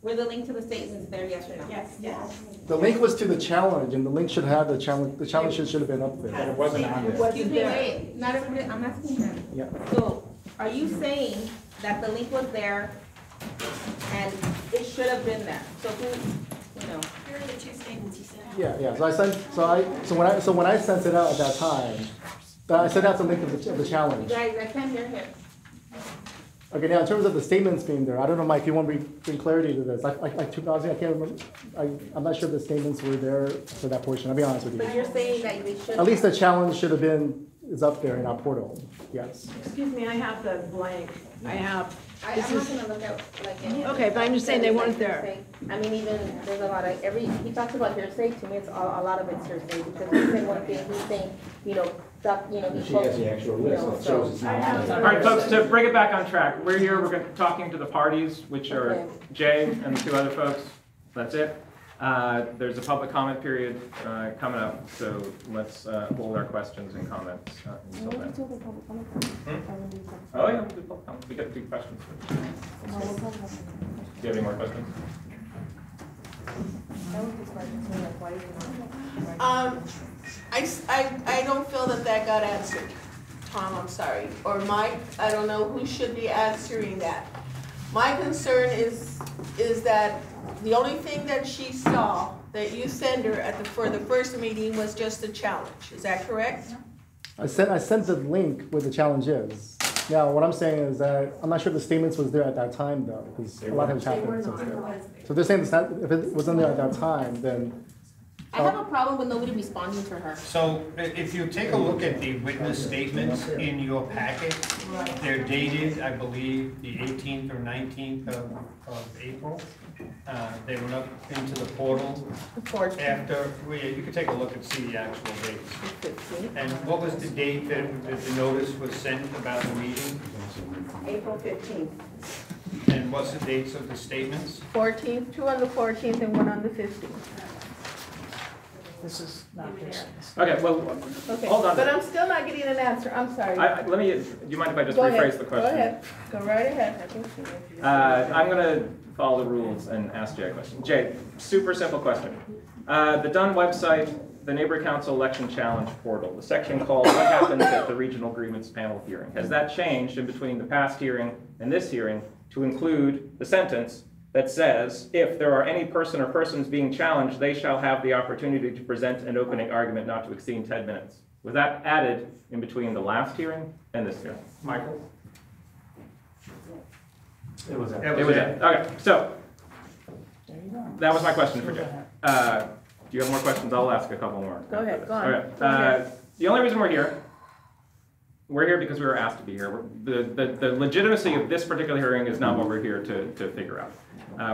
Were the link to the statements there, yes or no? Yes. the link was to the challenge, and the link should have the challenge should have been up there. But it wasn't on there. Excuse me, wait, not everybody, I'm asking them. Yeah. So, are you saying that the link was there and it should have been there? So who, Here are the two statements you sent out. Yeah, so when I sent it out at that time, I sent out the link of the challenge. You guys, I can't hear him. Okay, now in terms of the statements being there, I don't know, Mike, if you want to bring clarity to this. I can't remember, I'm not sure if the statements were there for that portion, I'll be honest with you. But you're saying that they should. At least the challenge should have been, is up there in our portal, yes. Excuse me, I have the blank. I'm not gonna look at like any. Okay, but I'm just saying they weren't there. I mean, even, there's a lot of, he talks about hearsay, to me, it's a lot of it's hearsay, because he's saying one thing, he's saying, he She has the actual list that shows it's not. All right, folks, to bring it back on track, we're here, we're talking to the parties, which are Okay. Jay and the two other folks. That's it. There's a public comment period coming up, so let's hold our questions and comments until then. Oh, yeah, we'll do public comment. We got to do questions first. Do you have any more questions? I don't feel that got answered. Tom, I'm sorry, or Mike, I don't know who should be answering that. My concern is that the only thing that she saw that you sent her for the first meeting was just a challenge, is that correct? I sent the link where the challenge is. Now, what I'm saying is that, I'm not sure the statements was there at that time though, because a lot has happened since then. So they're saying if it wasn't there at that time, then I have a problem with nobody responding to her. So if you take a look at the witness statements in your packet, they're dated, I believe, the 18th or 19th of April. They went up into the portal after, you can take a look and see the actual dates. And what was the date that the notice was sent about the meeting? April 15th. And what's the dates of the statements? 14th, 2 on the 14th and 1 on the 15th. This is not this. Okay, well, Okay, hold on. but I'm still not getting an answer, I'm sorry. Do you mind if I just Go rephrase ahead. the Go question? ahead, go right ahead. I'm going to follow the rules and ask Jay a question. Jay, super simple question. The Dunn website, the Neighborhood Council Election Challenge portal, the section called What Happens at the Regional Grievance Panel Hearing. Has that changed in between the past hearing and this hearing to include the sentence that says, if there are any person or persons being challenged, they shall have the opportunity to present an opening argument not to exceed 10 minutes? Was that added in between the last hearing and this hearing? Michael? It was It was added. Okay, so that was my question for Jay. Do you have more questions? I'll ask a couple more. Go ahead, go on. Okay. Go ahead. The only reason we're here because we were asked to be here. The legitimacy of this particular hearing is not what we're here to figure out.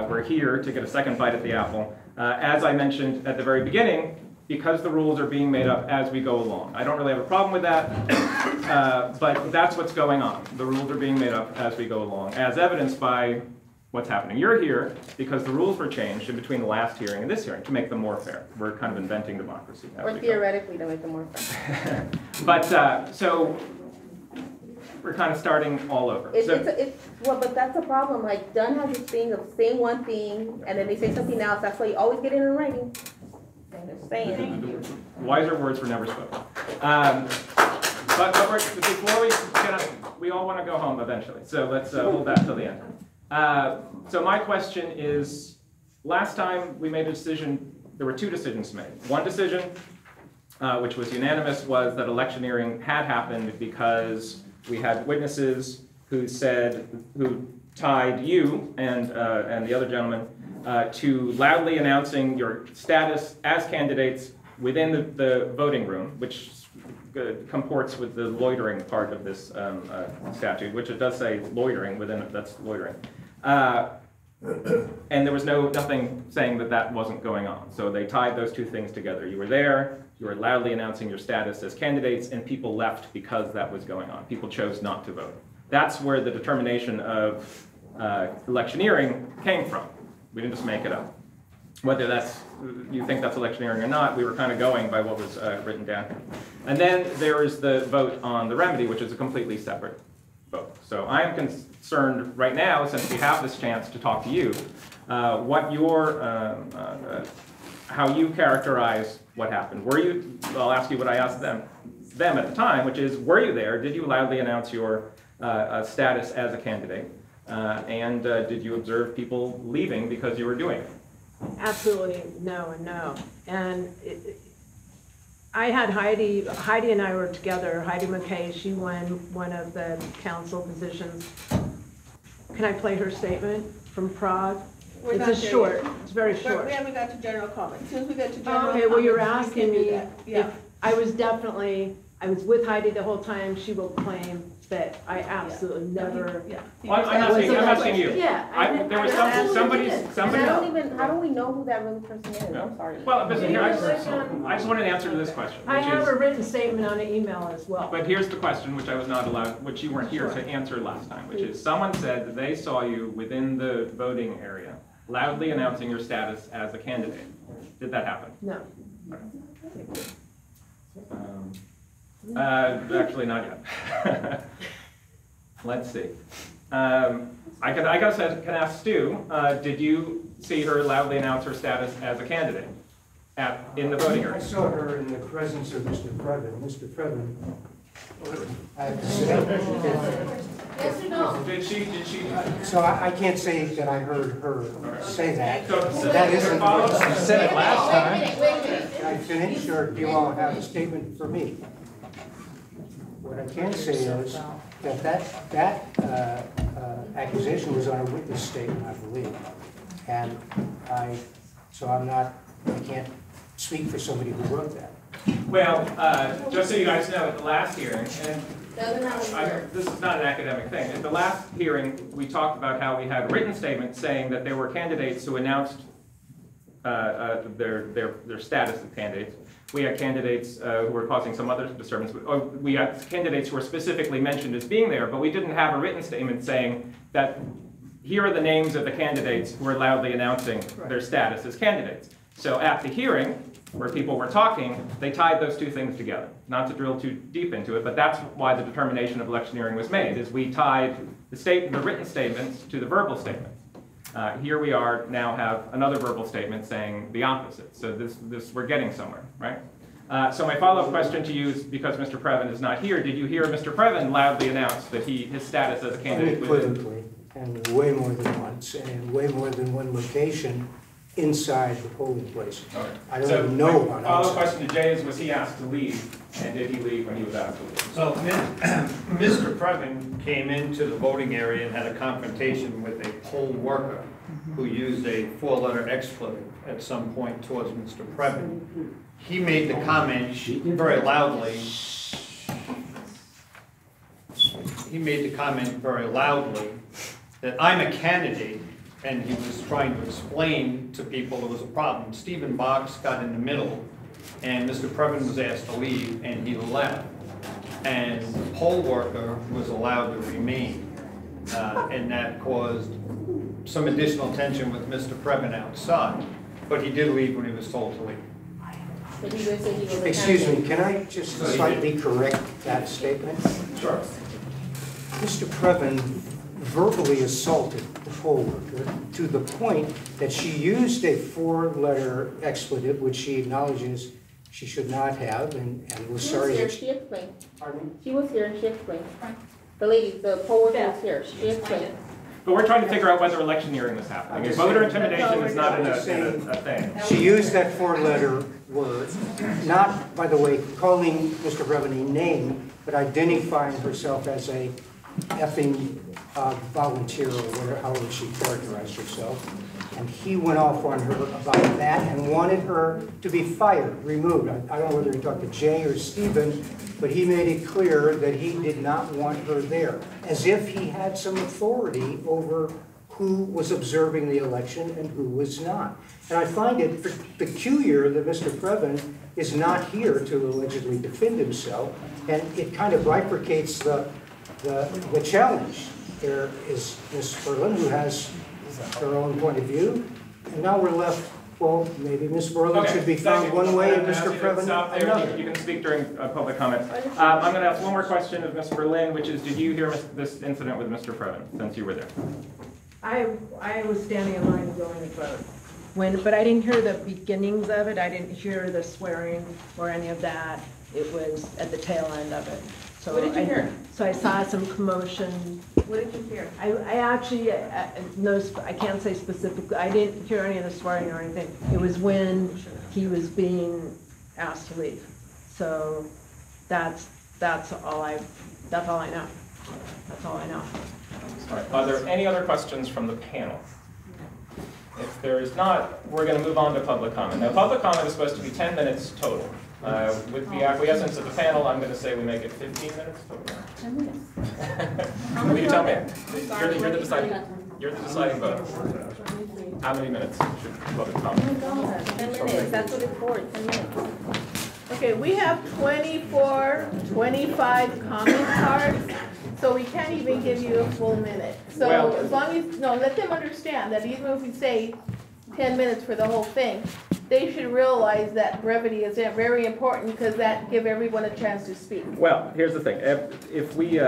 We're here to get a second bite at the apple. As I mentioned at the very beginning, because the rules are being made up as we go along. I don't really have a problem with that, but that's what's going on. The rules are being made up as we go along, as evidenced by what's happening. You're here because the rules were changed in between the last hearing and this hearing to make them more fair. We're kind of inventing democracy. Or theoretically to make them more fair. But, so, we're kind of starting all over. Well, but that's a problem. Like, Dunn has this thing of saying one thing, and then they say something else. That's why you always get it in writing. I'm just saying. Wiser words were never spoken. But before we get up, we all want to go home eventually. So let's hold that till the end. So my question is, last time we made a decision, there were two decisions made. One decision, which was unanimous, was that electioneering had happened because we had witnesses who tied you and the other gentleman to loudly announcing your status as candidates within the voting room, which comports with the loitering part of this statute, which it does say loitering within it, that's loitering. And there was nothing saying that wasn't going on. So they tied those two things together. You were there, you were loudly announcing your status as candidates, and people left because that was going on. People chose not to vote. That's where the determination of electioneering came from. We didn't just make it up. Whether you think that's electioneering or not, we were kind of going by what was written down here. And then there is the vote on the remedy, which is a completely separate vote. So I am concerned right now, since we have this chance to talk to you, how you characterize what happened. I'll ask you what I asked them at the time, which is, were you there? Did you loudly announce your status as a candidate? And did you observe people leaving because you were doing it? Absolutely no and no. And I had Heidi and I were together. Heidi McKay, she won one of the council positions. Can I play her statement from Prague? It's short. It's very short. We haven't got to general comment. As soon as we get to general comment. Okay, well, you're asking me if I was with Heidi the whole time. She will claim that I absolutely never. Yeah. Well, I'm asking you. Yeah. There was somebody. How do we know who that real person is? No. I'm sorry. Well, but here, I just want an answer to this question. I have a written statement on an email as well. But here's the question, which I was not allowed, which you weren't here to answer last time, which is, someone said that they saw you within the voting area, loudly announcing your status as a candidate. Did that happen? No. Actually, not yet. Let's see. I can ask Stu, did you see her loudly announce her status as a candidate in the voting area? I saw her in the presence of Mr. Previn. Mr. Previn, I have to say. Yes or no? Did she? So I can't say that I heard her say that. So, That isn't what You said it last time. Wait a minute. I finished, or do you all have a statement for me? What I can say is that accusation was on a witness statement, I believe. And I can't speak for somebody who wrote that. Well, just so you guys know, at the last hearing, and Doesn't this is not an academic thing. At the last hearing, we talked about how we had written statements saying that there were candidates who announced their status as candidates. We had candidates who were causing some other disturbance. We had candidates who were specifically mentioned as being there, but we didn't have a written statement saying that here are the names of the candidates who are loudly announcing their status as candidates. So at the hearing, where people were talking, they tied those two things together. Not to drill too deep into it, but that's why the determination of electioneering was made, is we tied the written statements to the verbal statements. Here we are now have another verbal statement saying the opposite. So this we're getting somewhere, right? So my follow-up question to you is, because Mr. Previn is not here, did you hear Mr. Previn loudly announce that his status as a candidate was Unequivocally, and way more than once, and way more than one location inside the polling place. Okay. I don't even know about my follow-up outside. question to Jay is, was he asked to leave, and did he leave when he was asked to leave? So Mr. Previn came into the voting area and had a confrontation with a poll worker who used a 4-letter expletive at some point towards Mr. Previn. He made the comment very loudly. He made the comment very loudly that I'm a candidate, and he was trying to explain to people there was a problem. Stephen Box got in the middle, and Mr. Previn was asked to leave, and he left. And the poll worker was allowed to remain, and that caused some additional tension with Mr. Previn outside. But he did leave when he was told to leave. But he did say he was a Excuse me, candidate. can I just slightly correct that statement? Sure. Mr. Previn verbally assaulted the poll worker to the point that she used a 4-letter expletive, which she acknowledges she should not have, and was She was sorry. here, that she explained. Pardon me? She was here and she explained. The lady, the poll worker was here, she explained. But we're trying to figure out whether electioneering was happening. If voter intimidation is not a thing. She used that 4-letter word, not, by the way, calling Mr. Previn a name, but identifying herself as a effing volunteer, or whatever, however she characterized herself. And he went off on her about that and wanted her to be fired, removed. I don't know whether he talked to Jay or Stephen, but he made it clear that he did not want her there, as if he had some authority over who was observing the election and who was not. And I find it peculiar that Mr. Previn is not here to allegedly defend himself, and it kind of bifurcates the challenge. There is Ms. Berlin, who has her own point of view, and now we're left, well, maybe Ms. Berlin should be found one way and Mr. Previn another. You can speak during public comment. I'm going to ask one more question of Ms. Berlin, which is, did you hear this incident with Mr. Previn, since you were there? I was standing in line going to vote. But I didn't hear the beginnings of it. I didn't hear the swearing or any of that. It was at the tail end of it. So What did you hear? So I saw some commotion. What did you hear? I actually, no, I can't say specifically. I didn't hear any of the swearing or anything. It was when he was being asked to leave. So that's all I know. That's all I know. All right. Are there any other questions from the panel? If there is not, we're going to move on to public comment. Now, public comment is supposed to be 10 minutes total. With the acquiescence of the panel, I'm going to say we make it 15 minutes total. 10 minutes. What do you tell me? You're the deciding vote. How many minutes should public comment? 10 minutes, that's what it's for, 10 minutes. Okay, we have 24, 25 comment cards, so we can't even give you a full minute. So Well- as long as, no, let them understand that even if we say 10 minutes for the whole thing, they should realize that brevity is very important, because that give everyone a chance to speak. Well, here's the thing. If we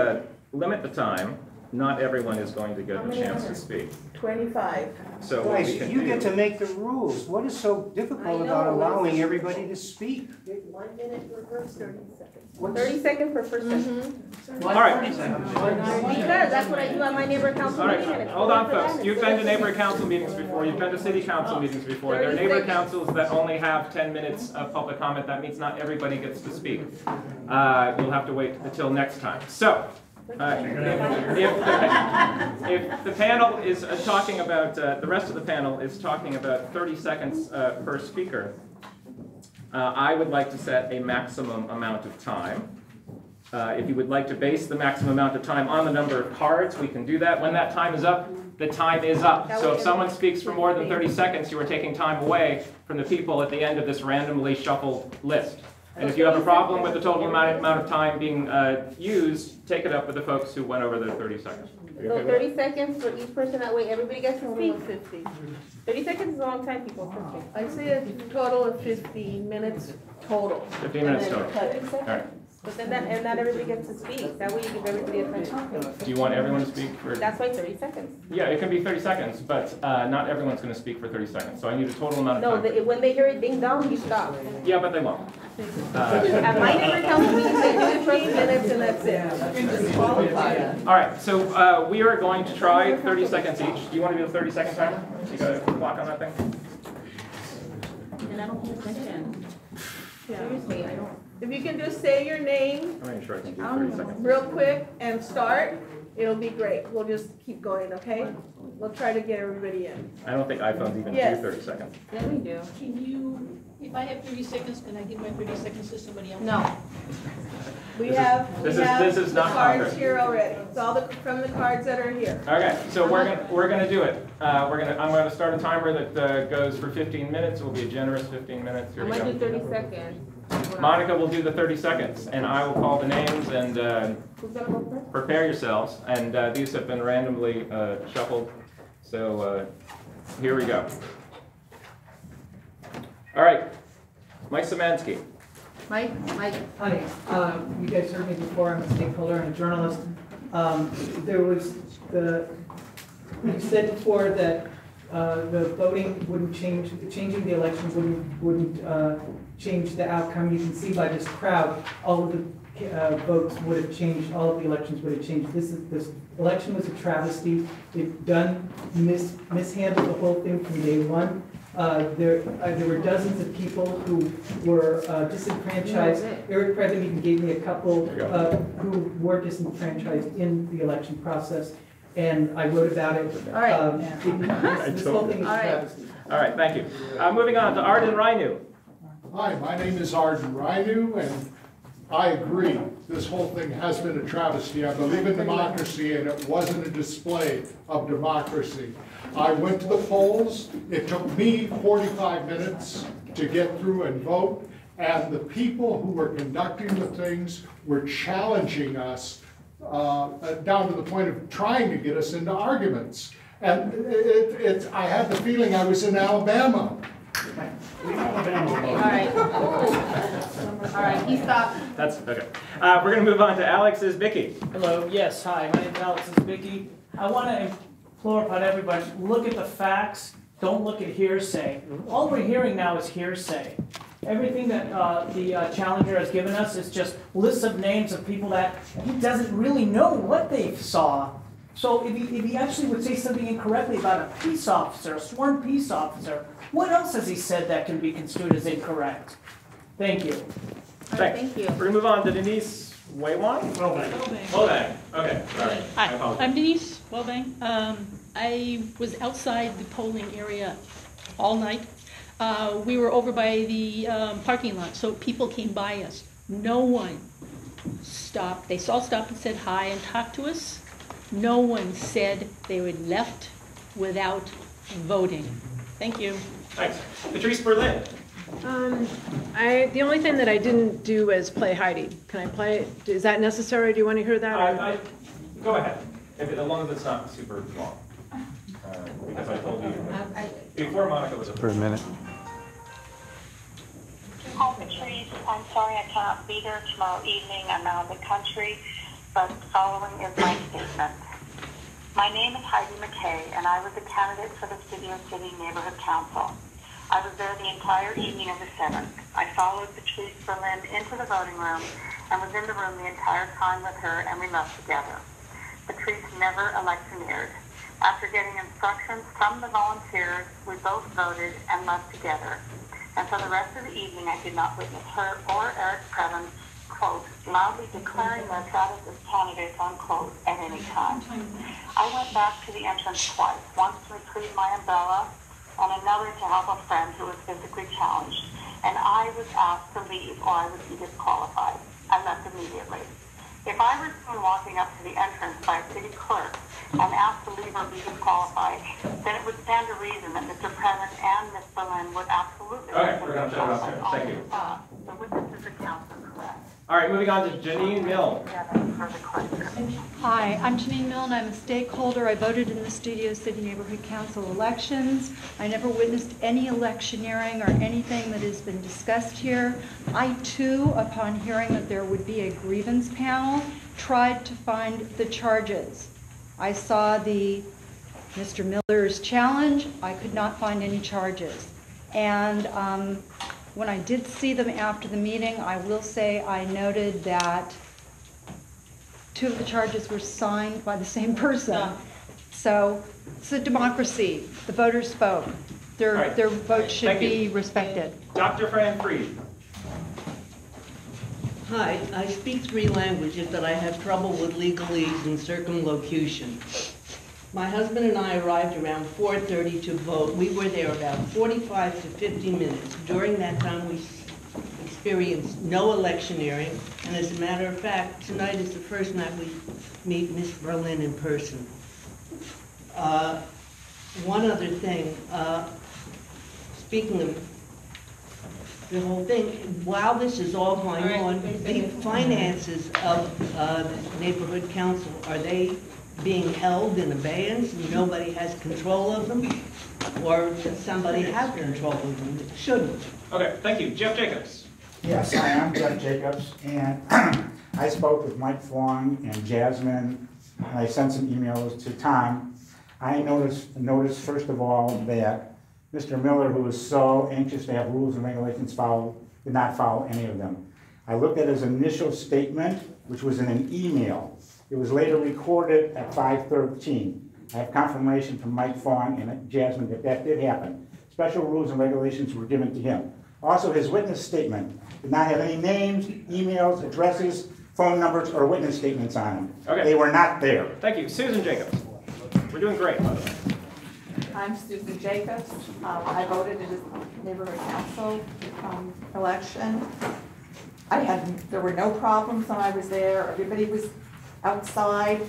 limit the time, not everyone is going to get a chance to speak. 25. So what we Guys, can you do- get to make the rules. What is so difficult I know. about allowing everybody to speak? 1 minute for first 30 seconds. What's- 30 seconds for first session. All right. Because that's what I do at my neighborhood council All right, meeting. and it's hold on, for them. folks. You've been to neighborhood council meetings before. You've been to city council meetings before. There are neighborhood councils that only have 10 minutes of public comment. That means not everybody gets to speak. You'll have to wait until next time. So, if the panel is talking about, the rest of the panel is talking about 30 seconds per speaker, I would like to set a maximum amount of time. If you would like to base the maximum amount of time on the number of cards, we can do that. When that time is up, the time is up. So if someone speaks for more than 30 seconds, you are taking time away from the people at the end of this randomly shuffled list. And if you have a problem with the total amount of time being used, take it up with the folks who went over their 30 seconds. So 30 seconds for each person, that way everybody gets to speak. 50. 30 seconds is a long time, people. I say a total of 15 minutes total. 15 minutes total. All right. But then and not everybody gets to speak. That way you give everybody a time. Do you want everyone to speak for? That's why 30 seconds. Yeah, it can be 30 seconds, but not everyone's going to speak for 30 seconds. So I need a total amount of time. No, when they hear it ding dong, you stop. Yeah, but they won't. At my neighbor council meeting, they do it for 15 minutes and that's it. All right, so we are going to try 30 seconds each. Do you want to do a 30-second timer? You got a clock on that thing? And I don't pay attention. Seriously, I don't. If you can just say your name I'm not sure I can do 30 seconds. real quick and start, it'll be great. We'll just keep going, okay? We'll try to get everybody in. I don't think iPhones even Yes. do 30 seconds. Yeah, we do. Can you, if I have 30 seconds, can I give my 30 seconds to somebody else? No. We have this is the not cards Congress. here already. It's all from the cards that are here. Okay, so we're gonna do it. I'm gonna start a timer that goes for 15 minutes. It will be a generous 15 minutes. Here I we might do go. 30 seconds. Monica will do the 30 seconds, and I will call the names and Who's gonna go first? prepare yourselves. And these have been randomly shuffled. So here we go. All right, Mike Szymanski. Mike. Hi, you guys heard me before, I'm a stakeholder and a journalist. There was you said before that the voting wouldn't changing the election wouldn't change the outcome. You can see by this crowd, all of the votes would have changed, all of the elections would have changed. This election was a travesty. They've mishandled the whole thing from day one. There were dozens of people who were disenfranchised. Eric Previn even gave me a couple who were disenfranchised in the election process, and I wrote about it. All right. This whole thing is a travesty. All right, thank you. Moving on to Arden Rainu. Hi, my name is Arden Rainu, and I agree. This whole thing has been a travesty. I believe in democracy, and it wasn't a display of democracy. I went to the polls. It took me 45 minutes to get through and vote, and the people who were conducting the things were challenging us down to the point of trying to get us into arguments. And I had the feeling I was in Alabama. All right. All right, he stopped. That's okay. We're going to move on to Alex Isbicki. Hello, yes, hi, my name is Alex Isbicki. I want to implore upon everybody, look at the facts, don't look at hearsay. All we're hearing now is hearsay. Everything that the challenger has given us is just lists of names of people that he doesn't really know what they saw. So if he actually would say something incorrectly about a peace officer, a sworn peace officer, what else has he said that can be construed as incorrect? Thank you. Thanks. Thank you. We're going to move on to Denise Waywan. Wellbang. Okay, sorry. Hi, I'm Denise Wellbang. I was outside the polling area all night. We were over by the parking lot, so people came by us. No one stopped. They all stopped and said hi and talked to us. No one said they were left without voting. Thank you. Thanks. Patrice Berlin. The only thing that I didn't do is play Heidi. Can I play it? Is that necessary? Do you want to hear that? Go ahead, as long as it's not super long. Because I told you before Monica was For a minute. Hi, Patrice. I'm sorry I cannot be there tomorrow evening. I'm out of the country, but following is my statement. My name is Heidi McKay, and I was a candidate for the Studio City Neighborhood Council. I was there the entire evening of the 7th. I followed Patrice Berlin into the voting room and was in the room the entire time with her, and we left together. Patrice never electioneered. After getting instructions from the volunteers, we both voted and left together. And for the rest of the evening, I did not witness her or Eric Previn, quote, loudly declaring their status as candidates, unquote, at any time. I went back to the entrance twice, once to retrieve my umbrella and another to help a friend who was physically challenged. And I was asked to leave or I would be disqualified. I left immediately. If I were seen walking up to the entrance by a city clerk and asked to leave or be disqualified, then it would stand to reason that Mr. President and Ms. Berlin would absolutely. Okay, we're going to shut it off here. Thank you. The witnesses account are correct. All right, moving on to Janine Mill. Hi, I'm Janine Milne. I'm a stakeholder. I voted in the Studio City Neighborhood Council elections. I never witnessed any electioneering or anything that has been discussed here. I, too, upon hearing that there would be a grievance panel, tried to find the charges. I saw the Mr. Miller's challenge. I could not find any charges. And when I did see them after the meeting, I will say I noted that 2 of the charges were signed by the same person. So it's a democracy. The voters spoke. Their vote should be respected. Dr. Fran Fried. Hi, I speak 3 languages, but I have trouble with legalese and circumlocution. My husband and I arrived around 4:30 to vote. We were there about 45 to 50 minutes. During that time, we experienced no electioneering, and as a matter of fact, tonight is the first night we meet Ms. Berlin in person. One other thing, speaking of the whole thing, while this is all going on, the finances of the neighborhood council, are they being held in abeyance and nobody has control of them? Or should somebody have control of them? Shouldn't. Okay, thank you. Jeff Jacobs. Yes, hi, I'm Jeff Jacobs, and I spoke with Mike Fong and Jasmine, and I sent some emails to Tom. I noticed first of all that Mr. Miller, who was so anxious to have rules and regulations followed, did not follow any of them. I looked at his initial statement, which was in an email. It was later recorded at 5:13. I have confirmation from Mike Fong and Jasmine that did happen. Special rules and regulations were given to him. Also, his witness statement did not have any names, emails, addresses, phone numbers, or witness statements on them. Okay. They were not there. Thank you. Susan Jacobs. We're doing great, by the way. I'm Susan Jacobs. I voted in the neighborhood council election. There were no problems when I was there. Everybody was outside,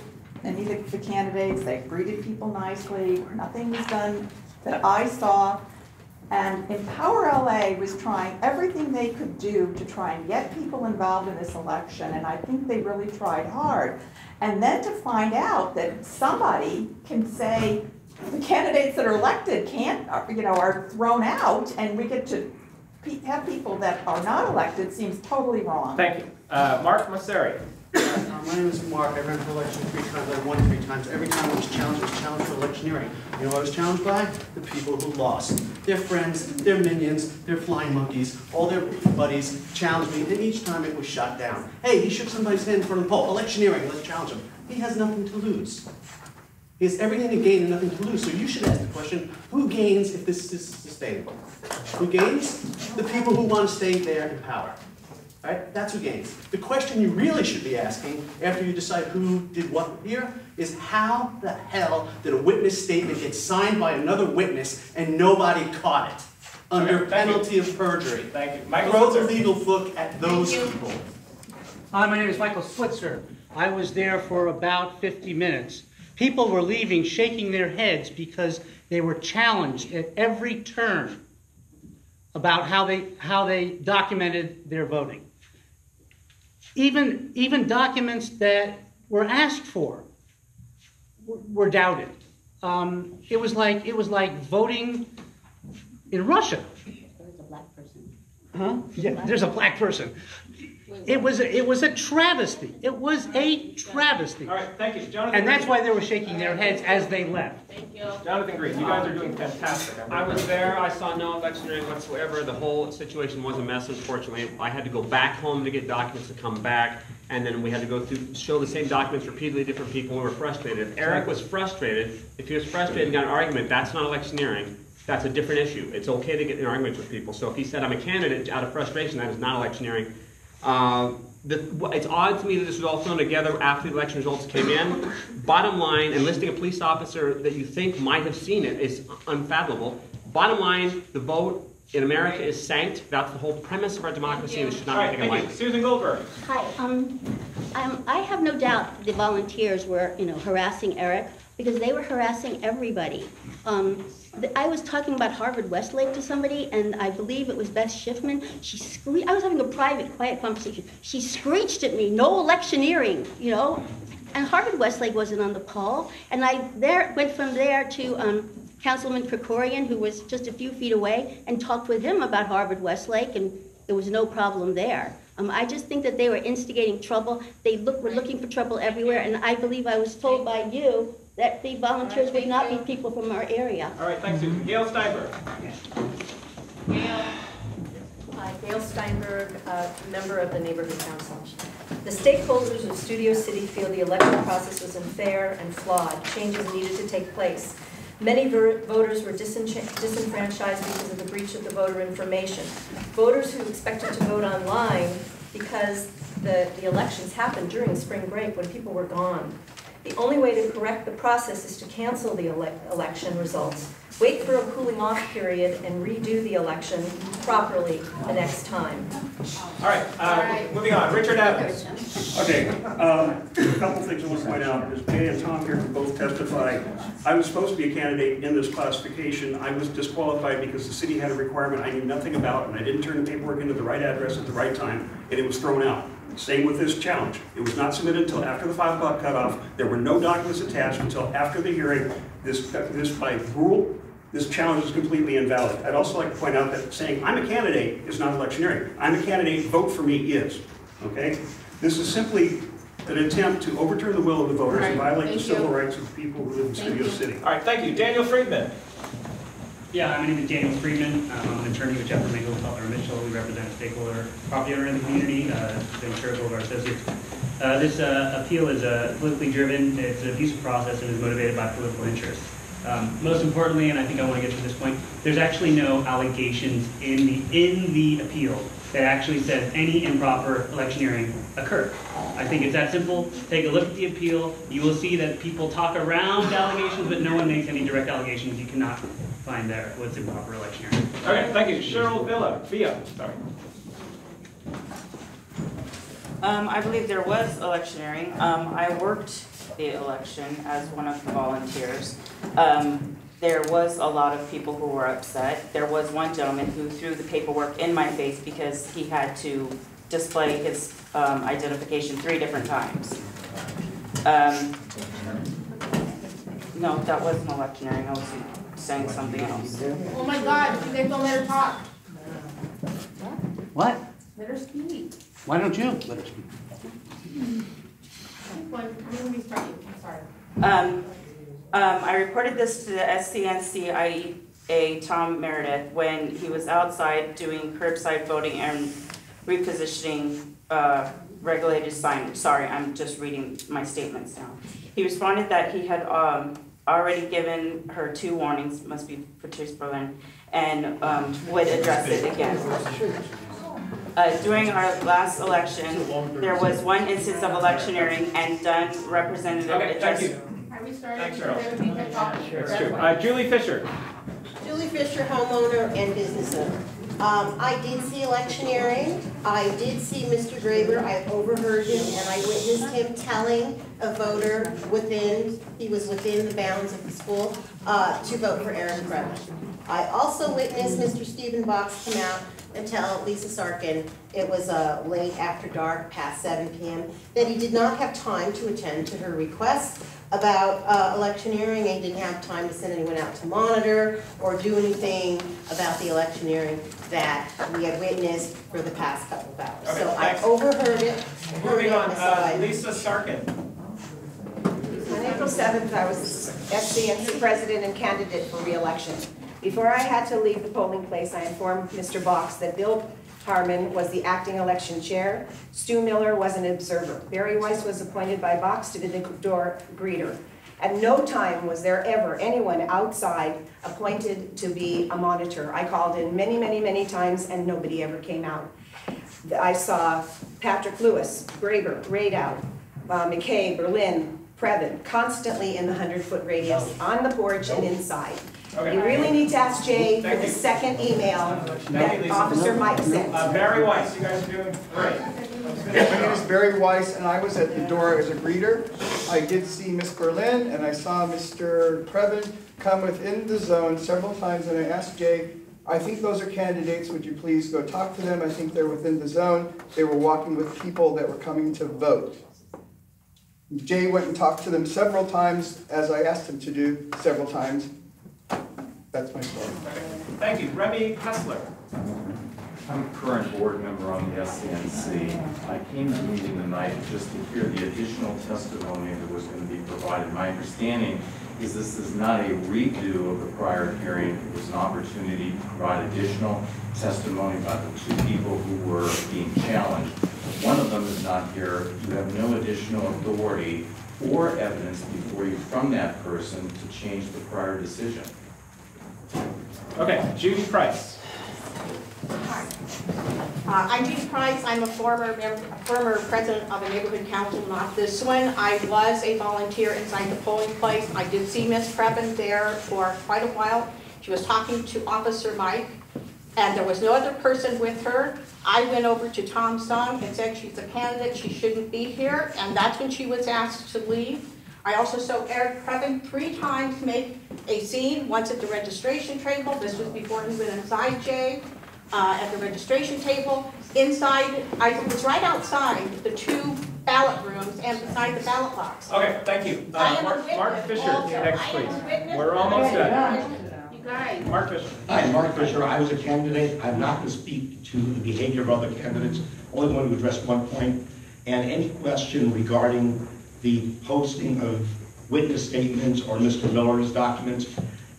any of the candidates, they greeted people nicely. Nothing was done that I saw. And Empower LA was trying everything they could do to try and get people involved in this election, and I think they really tried hard. And then to find out that somebody can say the candidates that are elected are thrown out, and we get to have people that are not elected seems totally wrong. Thank you. Mark Masseri. My name is Mark. I ran for election 3 times. I won 3 times. Every time I was challenged for electioneering. You know what I was challenged by? The people who lost. Their friends, their minions, their flying monkeys, all their buddies challenged me, and each time it was shot down. Hey, he shook somebody's hand in front of the poll. Electioneering, let's challenge him. He has nothing to lose. He has everything to gain and nothing to lose. So you should ask the question, who gains if this is sustainable? Who gains? The people who want to stay there in power. Right? That's who gains. The question you really should be asking after you decide who did what here is how the hell did a witness statement get signed by another witness and nobody caught it under penalty of perjury? Thank you. Michael Throw the Switzer. legal book at those people. Hi, my name is Michael Switzer. I was there for about 50 minutes. People were leaving shaking their heads because they were challenged at every turn about how they documented their voting. Even documents that were asked for were doubted. It was like voting in Russia. There's a black person. Huh? Yeah, there's a black person. It was a travesty. It was a travesty. All right, thank you. Jonathan And that's Green. why they were shaking their heads as they left. Thank you. Jonathan Green, you guys are doing fantastic. I was there. I saw no electioneering whatsoever. The whole situation was a mess, unfortunately. I had to go back home to get documents to come back, and then we had to go through, show the same documents repeatedly to different people. We were frustrated. If Eric was frustrated, if he was frustrated and got an argument, that's not electioneering. That's a different issue. It's okay to get in arguments with people. So if he said, I'm a candidate out of frustration, that is not electioneering. It's odd to me that this was all thrown together after the election results came in. Bottom line, enlisting a police officer that you think might have seen it is unfathomable. Bottom line, the vote in America is sanctioned. That's the whole premise of our democracy, and it should not be taken lightly. Susan Goldberg. Hi. I have no doubt the volunteers were, harassing Eric because they were harassing everybody. I was talking about Harvard Westlake to somebody, and I believe it was Beth Schiffman. I was having a private, quiet conversation. She screeched at me, "No electioneering," And Harvard Westlake wasn't on the poll. And I went from there to Councilman Krikorian, who was just a few feet away, and talked with him about Harvard Westlake, and there was no problem there. I just think that they were instigating trouble. They were looking for trouble everywhere, and I believe I was told by you that the volunteers would not be people from our area. All right, thanks, Susan. Gail Steinberg. Hi, Gail Steinberg, member of the Neighborhood Council. The stakeholders of Studio City feel the election process was unfair and flawed. Changes needed to take place. Many voters were disenfranchised because of the breach of the voter information. Voters who expected to vote online because the elections happened during spring break when people were gone. The only way to correct the process is to cancel the election results, wait for a cooling off period, and redo the election properly the next time. All right, moving on. Richard Evans. Okay, a couple things I want to point out. As Jay and Tom here can both testify, I was supposed to be a candidate in this classification. I was disqualified because the city had a requirement I knew nothing about, and I didn't turn the paperwork into the right address at the right time, and it was thrown out. Same with this challenge. It was not submitted until after the 5 o'clock cutoff. There were no documents attached until after the hearing. This by rule, this challenge is completely invalid. I'd also like to point out that saying I'm a candidate is not electioneering. I'm a candidate, vote for me is. Okay? This is simply an attempt to overturn the will of the voters and violate the civil rights of the people who live in Studio City. All right, thank you. Daniel Friedman. Yeah, my name is Daniel Friedman. I'm an attorney with Jeffrey Mingle, Butler & Mitchell. We represent a stakeholder property owner in the community, been charitable of our associates. This appeal is politically driven. It's an abusive process and is motivated by political interest. Most importantly, and I think I want to get to this point, there's actually no allegations in the appeal that actually says any improper electioneering occurred. I think it's that simple. Take a look at the appeal. You will see that people talk around allegations, but no one makes any direct allegations. You cannot find there what's improper electioneering. Okay, thank you. Cheryl Villa. Sorry. I believe there was electioneering. I worked the election as one of the volunteers. There was a lot of people who were upset. There was one gentleman who threw the paperwork in my face because he had to display his identification 3 different times. No, that wasn't electioneering. I was saying something else. Oh my God, you guys don't let her talk. What? Let her speak. Why don't you let her speak? I'm sorry. I reported this to the SCNCIA Tom Meredith when he was outside doing curbside voting and repositioning regulated signage. Sorry, I'm just reading my statements now. He responded that he had already given her 2 warnings, must be Patrice Berlin, and would address it again. During our last election, there was 1 instance of electioneering, and Dunn representative addressed. Are we starting? Thanks, Cheryl. That's true. Julie Fisher. Julie Fisher, homeowner and business owner. I did see electioneering. I did see Mr. Graber. I overheard him and I witnessed him telling a voter he was within the bounds of the school, to vote for Aaron Kremer. I also witnessed Mr. Stephen Box come out and tell Lisa Sarkin it was late after dark, past 7 p.m., that he did not have time to attend to her request about electioneering, and he didn't have time to send anyone out to monitor or do anything about the electioneering that we had witnessed for the past couple of hours. Okay, so thanks. I overheard it. Moving on, Lisa Sarkin. On April 7th, I was SCNC president and candidate for re-election. Before I had to leave the polling place, I informed Mr. Box that Bill Harmon was the acting election chair. Stu Miller was an observer. Barry Weiss was appointed by Box to be the door greeter. At no time was there ever anyone outside appointed to be a monitor. I called in many, many, many times and nobody ever came out. I saw Patrick Lewis, Graber, Radow, McKay, Berlin, Previn, constantly in the 100-foot radius, on the porch and inside. Okay. You really need to ask Jay for Thank the you. second email Thank you, that Lisa. Officer Mike sent. Barry Weiss, you guys are doing great. My name is Barry Weiss, and I was at the door as a greeter. I did see Miss Berlin, and I saw Mr. Previn come within the zone several times, and I asked Jay, I think those are candidates, would you please go talk to them? I think they're within the zone. They were walking with people that were coming to vote. Jay went and talked to them several times, as I asked him to do several times. That's my story. Thank you. Remy Hessler. I'm a current board member on the SCNC. I came to the meeting tonight just to hear the additional testimony that was going to be provided. My understanding is this is not a redo of the prior hearing. It was an opportunity to provide additional testimony about the two people who were being challenged. One of them is not here. You have no additional authority or evidence before you from that person to change the prior decision. Okay, Judy Price. Hi. I'm Judy Price. I'm a former president of a neighborhood council, not this one. I was a volunteer inside the polling place. I did see Miss Previn there for quite a while. She was talking to Officer Mike, and there was no other person with her. I went over to Tom Sung and said she's a candidate, she shouldn't be here, and that's when she was asked to leave. I also saw Eric Previn 3 times make a scene, once at the registration table. This was before he went inside Jay. At the registration table, inside, I was right outside the 2 ballot rooms and beside the ballot box. Okay, thank you. Mark Fisher, next please. We're almost done. You guys. Mark Fisher. Hi, Mark Fisher. I was a candidate. I'm not going to speak to the behavior of other candidates. Only want to address one point. And any question regarding the posting of witness statements or Mr. Miller's documents,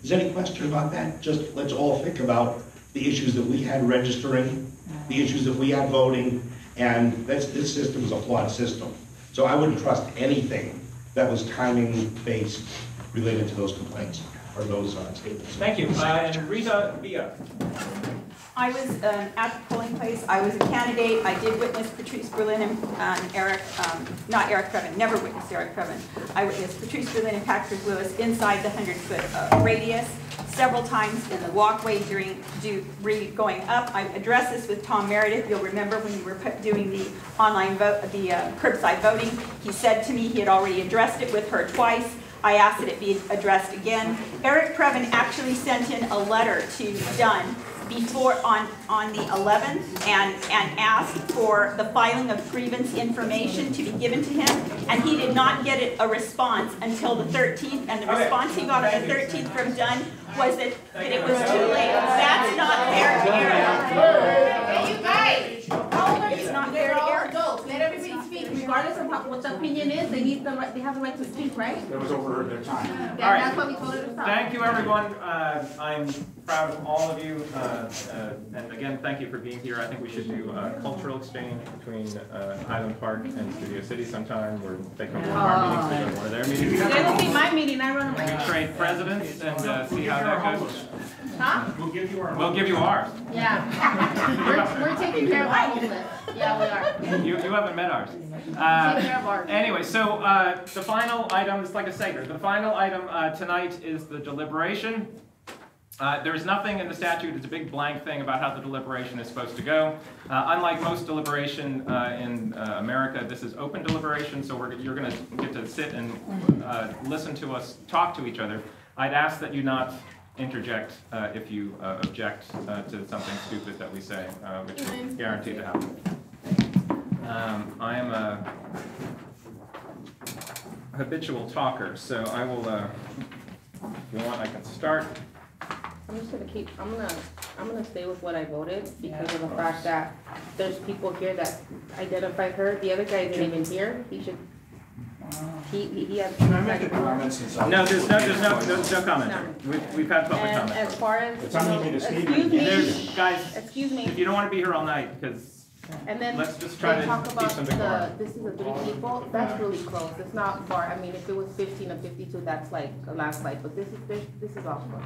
is there any question about that? Just let's all think about the issues that we had registering, the issues that we had voting, and this system is a flawed system. So I wouldn't trust anything that was timing-based related to those complaints or those statements. Thank you. And Rita Villa. I was at the polling place. I was a candidate. I did witness Patrice Berlin and Eric, not Eric Previn, never witnessed Eric Previn. I witnessed Patrice Berlin and Patrick Lewis inside the 100-foot radius several times in the walkway going up. I addressed this with Tom Meredith. You'll remember when you were doing the online vote, the curbside voting. He said to me he had already addressed it with her twice. I asked that it be addressed again. Eric Previn actually sent in a letter to Dunn before on the 11th and asked for the filing of grievance information to be given to him, and he did not get a response until the 13th, and the response he got on the 13th from Dunn was that it was too late. That's not fair to Eric. Hey, you guys. It's not fair to Eric. Adults. Let everybody speak, regardless of what the opinion is. They have the right to speak, right? That was over their time. Yeah, All right. that's what we told her to stop. Thank you, everyone. I'm proud of all of you. And again, thank you for being here. I think we should do a cultural exchange between Highland Park and Studio City sometime, where they come to one of our meetings, we go to one of their meetings. They will be my meeting. I run my. We trade presidents and see how that goes. Huh? We'll give you ours. We'll give you ours. Yeah. we're taking care of our homeless. Yeah, we are. You haven't met ours. Take care of ours. Anyway, so the final item, it's like a segment. The final item tonight is the deliberation. There's nothing in the statute, it's a big blank thing about how the deliberation is supposed to go. Unlike most deliberation in America, this is open deliberation, so you're going to get to sit and listen to us talk to each other. I'd ask that you not interject if you object to something stupid that we say, which is guaranteed to happen. I am a habitual talker, so I will, if you want, I can start. I'm just gonna I'm gonna stay with what I voted because of the fact that there's people here that identified her. The other guy isn't even here. He should. He has. Can I make a comment since I? No, there's no comment. No. We've had public comment. As far as Guys, excuse me. If you don't want to be here all night, because. And then let's just try they to talk keep about some decorum. this is the 3 people. That's really close. It's not far. I mean, if it was 15 or 52, that's like a landslide. But this is all close.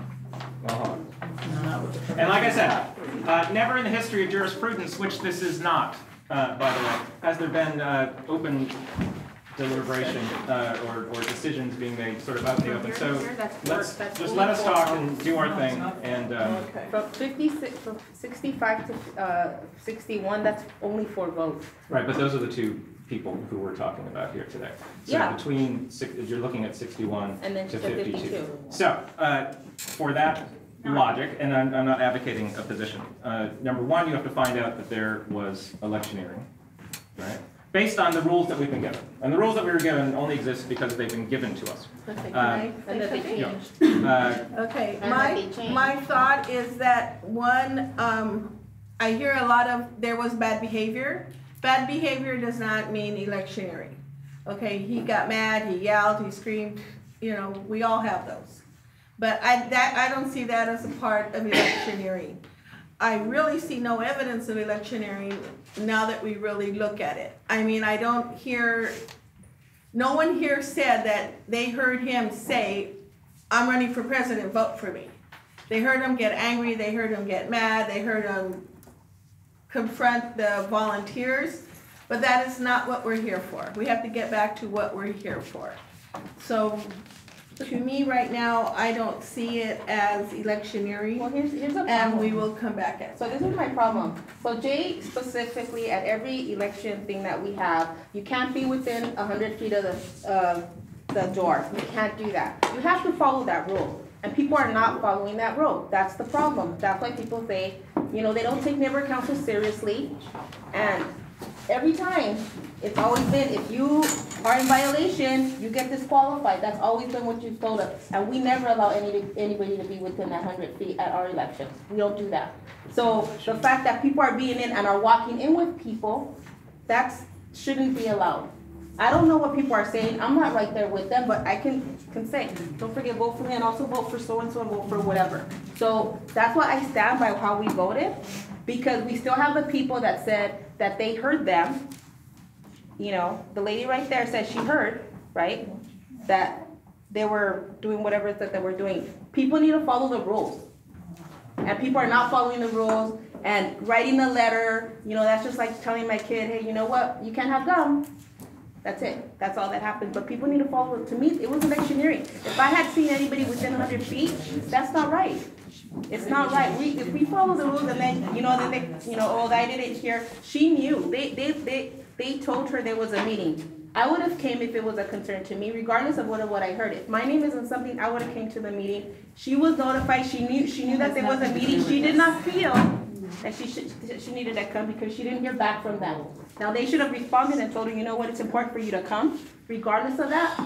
And like I said, never in the history of jurisprudence, which this is not, by the way, has there been open deliberation or decisions being made sort of out in the open. So let's That's just only let us four talk votes. and do our thing. And From 56, from 65 to 61, that's only 4 votes. right, but those are the two people who we're talking about here today. So Yeah. between you're looking at 61 And then to to 52. So for that logic, and I'm not advocating a position. Number one, you have to find out that there was electioneering, right? Based on the rules that we've been given. And the rules that we were given only exist because they've been given to us. Okay, can I And that they say changed. Okay, And that they changed. my thought is that, one, I hear a lot of, there was bad behavior. Bad behavior does not mean electioneering. Okay, he got mad, he yelled, he screamed, you know, we all have those. But I don't see that as a part of electioneering. I really see no evidence of electioneering now that we really look at it. I mean, I don't hear, no one here said that they heard him say, I'm running for president, vote for me. They heard him get angry, they heard him get mad, they heard him confront the volunteers, but that is not what we're here for. We have to get back to what we're here for. So, to me right now, I don't see it as electioneering. Well, here's a problem. And we will come back at it. So this is my problem. So Jay specifically, at every election thing that we have, you can't be within 100 feet of the door. You can't do that. You have to follow that rule. And people are not following that rule. That's the problem. That's why people say, you know, they don't take neighborhood council seriously. And every time, it's always been, if you are in violation, you get disqualified. That's always been what you've told us. And we never allow anybody to be within that 100 feet at our elections. We don't do that. So the fact that people are being in and are walking in with people, that shouldn't be allowed. I don't know what people are saying. I'm not right there with them, but I can say, don't forget, vote for me and also vote for so-and-so and vote for whatever. So that's why I stand by how we voted, because we still have the people that said that they heard them. You know, the lady right there said she heard, right, that they were doing whatever it is that they were doing. People need to follow the rules. And people are not following the rules and writing a letter, you know, that's just like telling my kid, hey, you know what, you can't have gum. That's it. That's all that happened. But people need to follow it. To me, it was electioneering. If I had seen anybody within 100 feet, that's not right. It's not right. If we follow the rules and then, you know, oh, I didn't hear. She knew. They told her there was a meeting. I would have came if it was a concern to me, regardless of what I heard. If my name isn't something, I would have came to the meeting. She was notified. She knew that there was a meeting. She did not feel that she needed to come because she didn't hear back from them. Now, they should have responded and told her, you know what, it's important for you to come, regardless of that.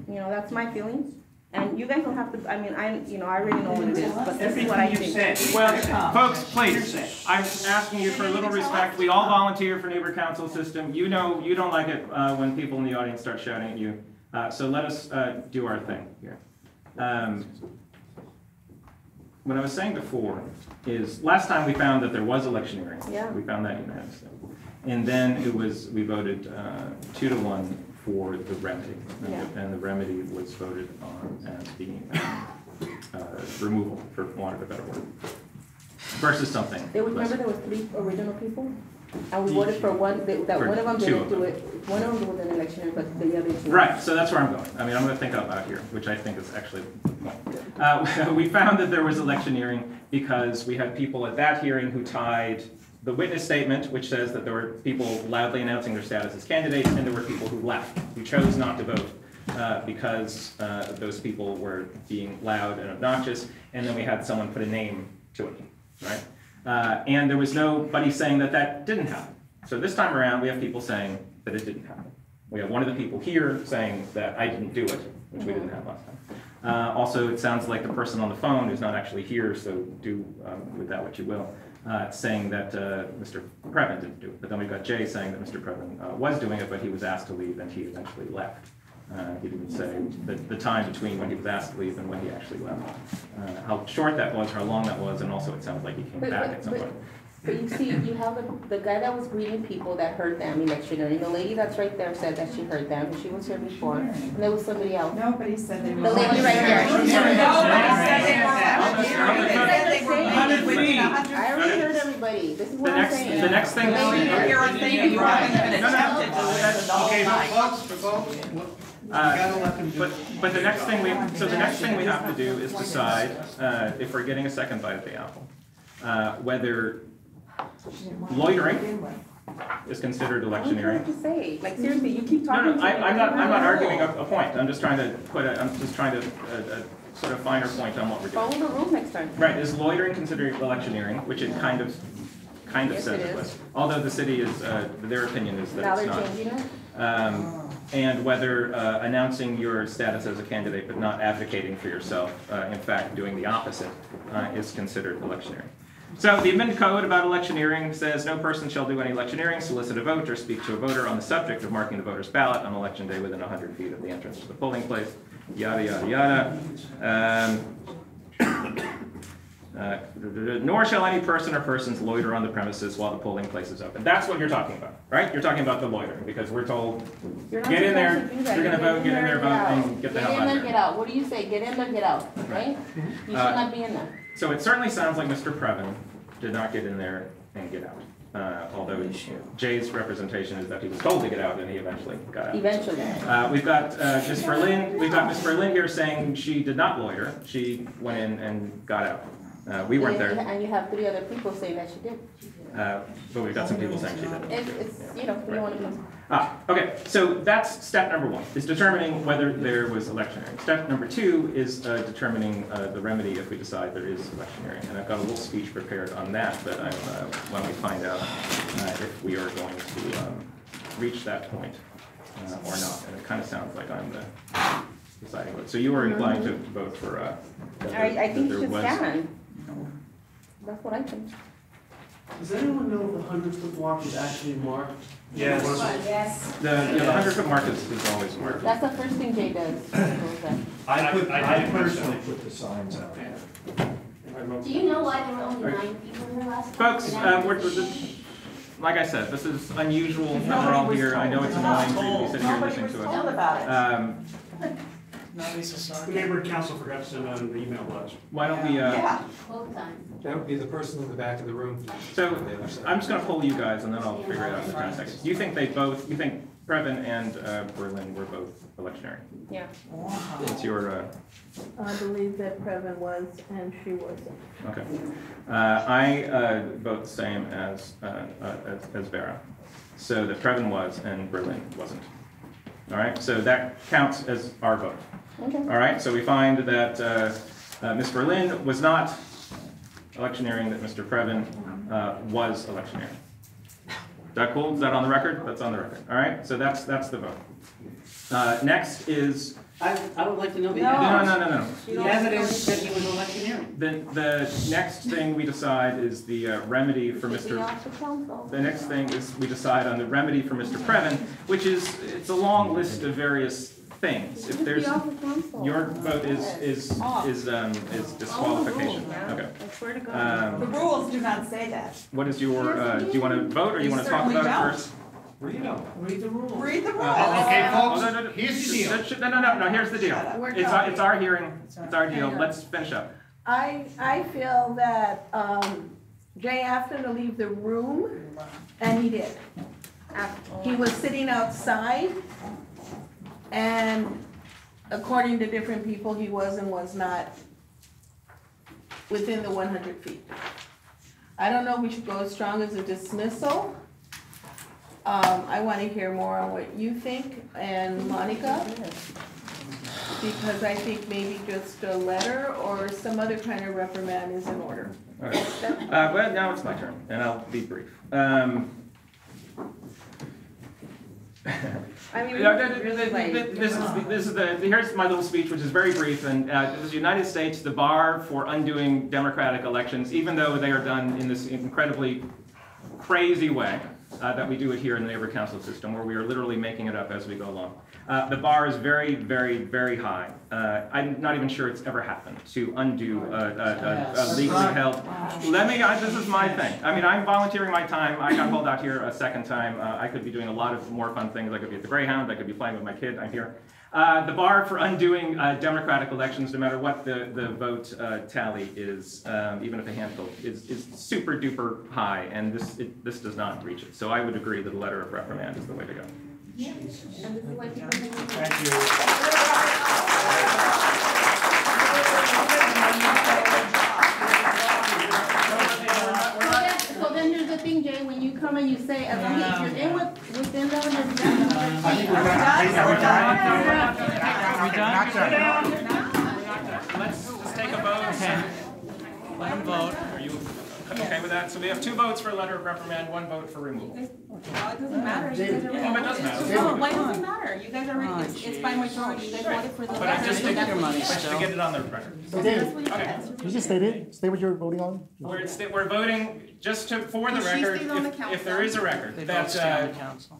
You know, that's my feelings. And you guys don't have to, I mean, I already know what it is, but this is what I think. well, folks, please, I'm asking you for a little respect. We all volunteer for neighbor council system. You know, you don't like it when people in the audience start shouting at you. So let us do our thing here. What I was saying before is, last time we found that there was electioneering. Yeah. We found that unanimously. And then we voted 2-1 for the remedy. Yeah. And the remedy was voted on as being removal, for want of a better word, versus something. Remember there were 3 original people? And we voted for one, that one of them didn't do it. One of them was an election, but the other 2. Right, so that's where I'm going. I mean, I'm going to think out loud here, which I think is actually the point. We found that there was electioneering because we had people at that hearing who tied the witness statement, which says that there were people loudly announcing their status as candidates, and there were people who left, who chose not to vote because those people were being loud and obnoxious, and then we had someone put a name to it, right? And there was nobody saying that that didn't happen. So this time around, we have people saying that it didn't happen. We have one of the people here saying that I didn't do it, which we didn't have last time. Also, it sounds like the person on the phone who's not actually here, so do with that what you will, saying that Mr. Previn didn't do it. But then we've got Jay saying that Mr. Previn was doing it, but he was asked to leave and he eventually left. He didn't say the time between when he was asked to leave and when he actually left. How short that was, how long that was, and also it sounds like he came back at some point. But you see, you have the guy that was greeting people that heard them electioneering. The lady that's right there said that she heard them, and she was here before. And there was somebody else. Nobody said they were. The lady right there. Nobody said they were. I already heard everybody. This is what I'm saying. The next thing. You're on thing, you haven't even attempted to listen the whole night. But the next thing we have to do is decide if we're getting a second bite at the apple, whether loitering is considered electioneering. What do you have to say? Like seriously, you keep talking. No, I'm not arguing a point. I'm just trying to sort of finer point on what we're doing. Follow the rules next time. Right, is loitering considered electioneering, which it kind of Yes, says it was. Although the city is, their opinion is that it's not. Now they're changing it? And whether announcing your status as a candidate but not advocating for yourself, in fact doing the opposite, is considered electioneering. So the amended code about electioneering says no person shall do any electioneering, solicit a vote, or speak to a voter on the subject of marking the voter's ballot on election day within 100 feet of the entrance to the polling place, yada, yada, yada. Nor shall any person or persons loiter on the premises while the polling place is open. That's what you're talking about, right? You're talking about the loitering, because we're told, get in there, you're going to vote, get in there, vote, and get the hell out of Get in there. or get out. What do you say? Get in or get out, right? You should not be in there. So it certainly sounds like Mr. Previn did not get in there and get out. Although Jay's representation is that he was told to get out and he eventually got out. Eventually. We've got Ms. Berlin. We've got Ms. Berlin here saying she did not loiter. She went in and got out. We weren't there. And you have 3 other people saying that she did. But we've got some people saying she didn't. It's you know, you don't want to be. Okay, so that's step number 1, is determining whether there was electioneering. Step number 2 is determining the remedy if we decide there is electioneering. And I've got a little speech prepared on that, but when we find out if we are going to reach that point or not. And it kind of sounds like I'm the deciding vote. So you were inclined to vote for I think you should stand. That's what I think. Does anyone know if the 100-foot mark is actually marked? Yes. Yes. The 100-foot mark is always marked. That's the first thing Jay does. I personally put the signs out. Do you know why there were only 9 people in the last? Folks, like I said, this is unusual that we're all here. I know it's annoying for you to be sitting here listening to us. The neighborhood council forgot to send out an email blast. Why don't we, Both times. That would be the person in the back of the room. So I'm just going to poll you guys, and then I'll figure it out in 10 seconds. You think Previn and Berlin were both electioneering? Yeah. What's your? I believe that Previn was and she wasn't. Okay. I vote the same as Vera, so that Previn was and Berlin wasn't. All right. So that counts as our vote. Okay. All right. So we find that Ms. Berlin was not electioneering, that Mr. Previn was electioneering. Is that cool? Is that on the record? That's on the record. All right, so that's the vote. Next is... I would like to know the No. The evidence that he was electioneering. The next thing we decide is the remedy for Mr. The next thing is we decide on the remedy for Mr. Previn, which is, it's a long list of various things. If there's your vote is disqualification. Okay. The rules do not say that. What is your? Do you want to vote or you want to talk about it first? Read them. Read the rules. Read the rules. Okay, folks. Here's the deal. No. Here's the deal. It's our hearing. It's our deal. Let's finish up. I feel that Jay asked him to leave the room, and he did. He was sitting outside, and according to different people, he was and was not within the 100 feet. I don't know if we should go as strong as a dismissal. I want to hear more on what you think, and Monica, because I think maybe just a letter or some other kind of reprimand is in order. All right. Well, now it's my turn, and I'll be brief. Here's my little speech, which is very brief. And this is the United States, the bar for undoing democratic elections, even though they are done in this incredibly crazy way, that we do it here in the neighborhood council system, where we are literally making it up as we go along. The bar is very, very, very high. I'm not even sure it's ever happened to undo a legally held. This is my thing. I mean, I'm volunteering my time. I got called out here a second time. I could be doing a lot of more fun things. I could be at the Greyhound. I could be playing with my kid. I'm here. The bar for undoing democratic elections, no matter what the vote tally is, even if a handful, is super duper high, and this does not reach it. So I would agree that a letter of reprimand is the way to go. Yeah. And this is why people Thank you. So then here's the thing, Jay, when you come and you say, as long as you're in within the Let's take a vote. Okay. Let him vote. Are you okay with that? So we have 2 votes for a letter of reprimand, 1 vote for removal. Well, it doesn't matter. You guys are Oh, it does matter. No, why does it matter? You guys are already, it's by majority. You guys voted for the But I just letter. think your money to get it on the record. Okay. You just stay what you're voting on? We're voting just for the She record, stays on the if there is a record, that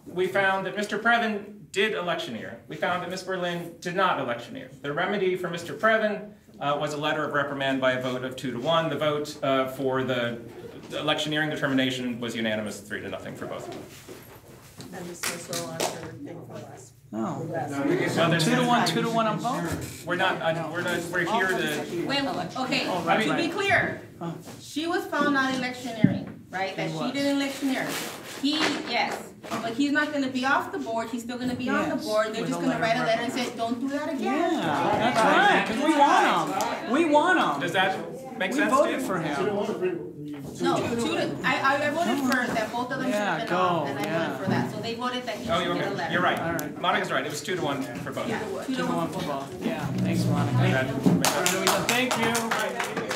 we found that Mr. Previn did electioneer. We found that Ms. Berlin did not electioneer. The remedy for Mr. Previn was a letter of reprimand by a vote of 2 to 1. The vote for the electioneering determination was unanimous, 3 to 0 for both. And dismissal on her thing for last. No. Well, 2 to 1 on both? We're here to. Wait, okay, right, to be right. clear, she was found not electioneering, right? That she didn't electioneer. He, yes, but he's not gonna be off the board, he's still gonna be on the board. They're just gonna write a letter and say, don't do that again. Yeah, that's right, because we want him. We want him. Does that make We sense voted to you? for him. No, I voted for that both of them should have been off, and I voted for that. So they voted that he Oh, should you're get a okay. letter. You're right. Monica's right. It was 2 to 1 for both. Yeah, 2 to 1 for both. Yeah, thanks, Monica. Thank you. Thank you.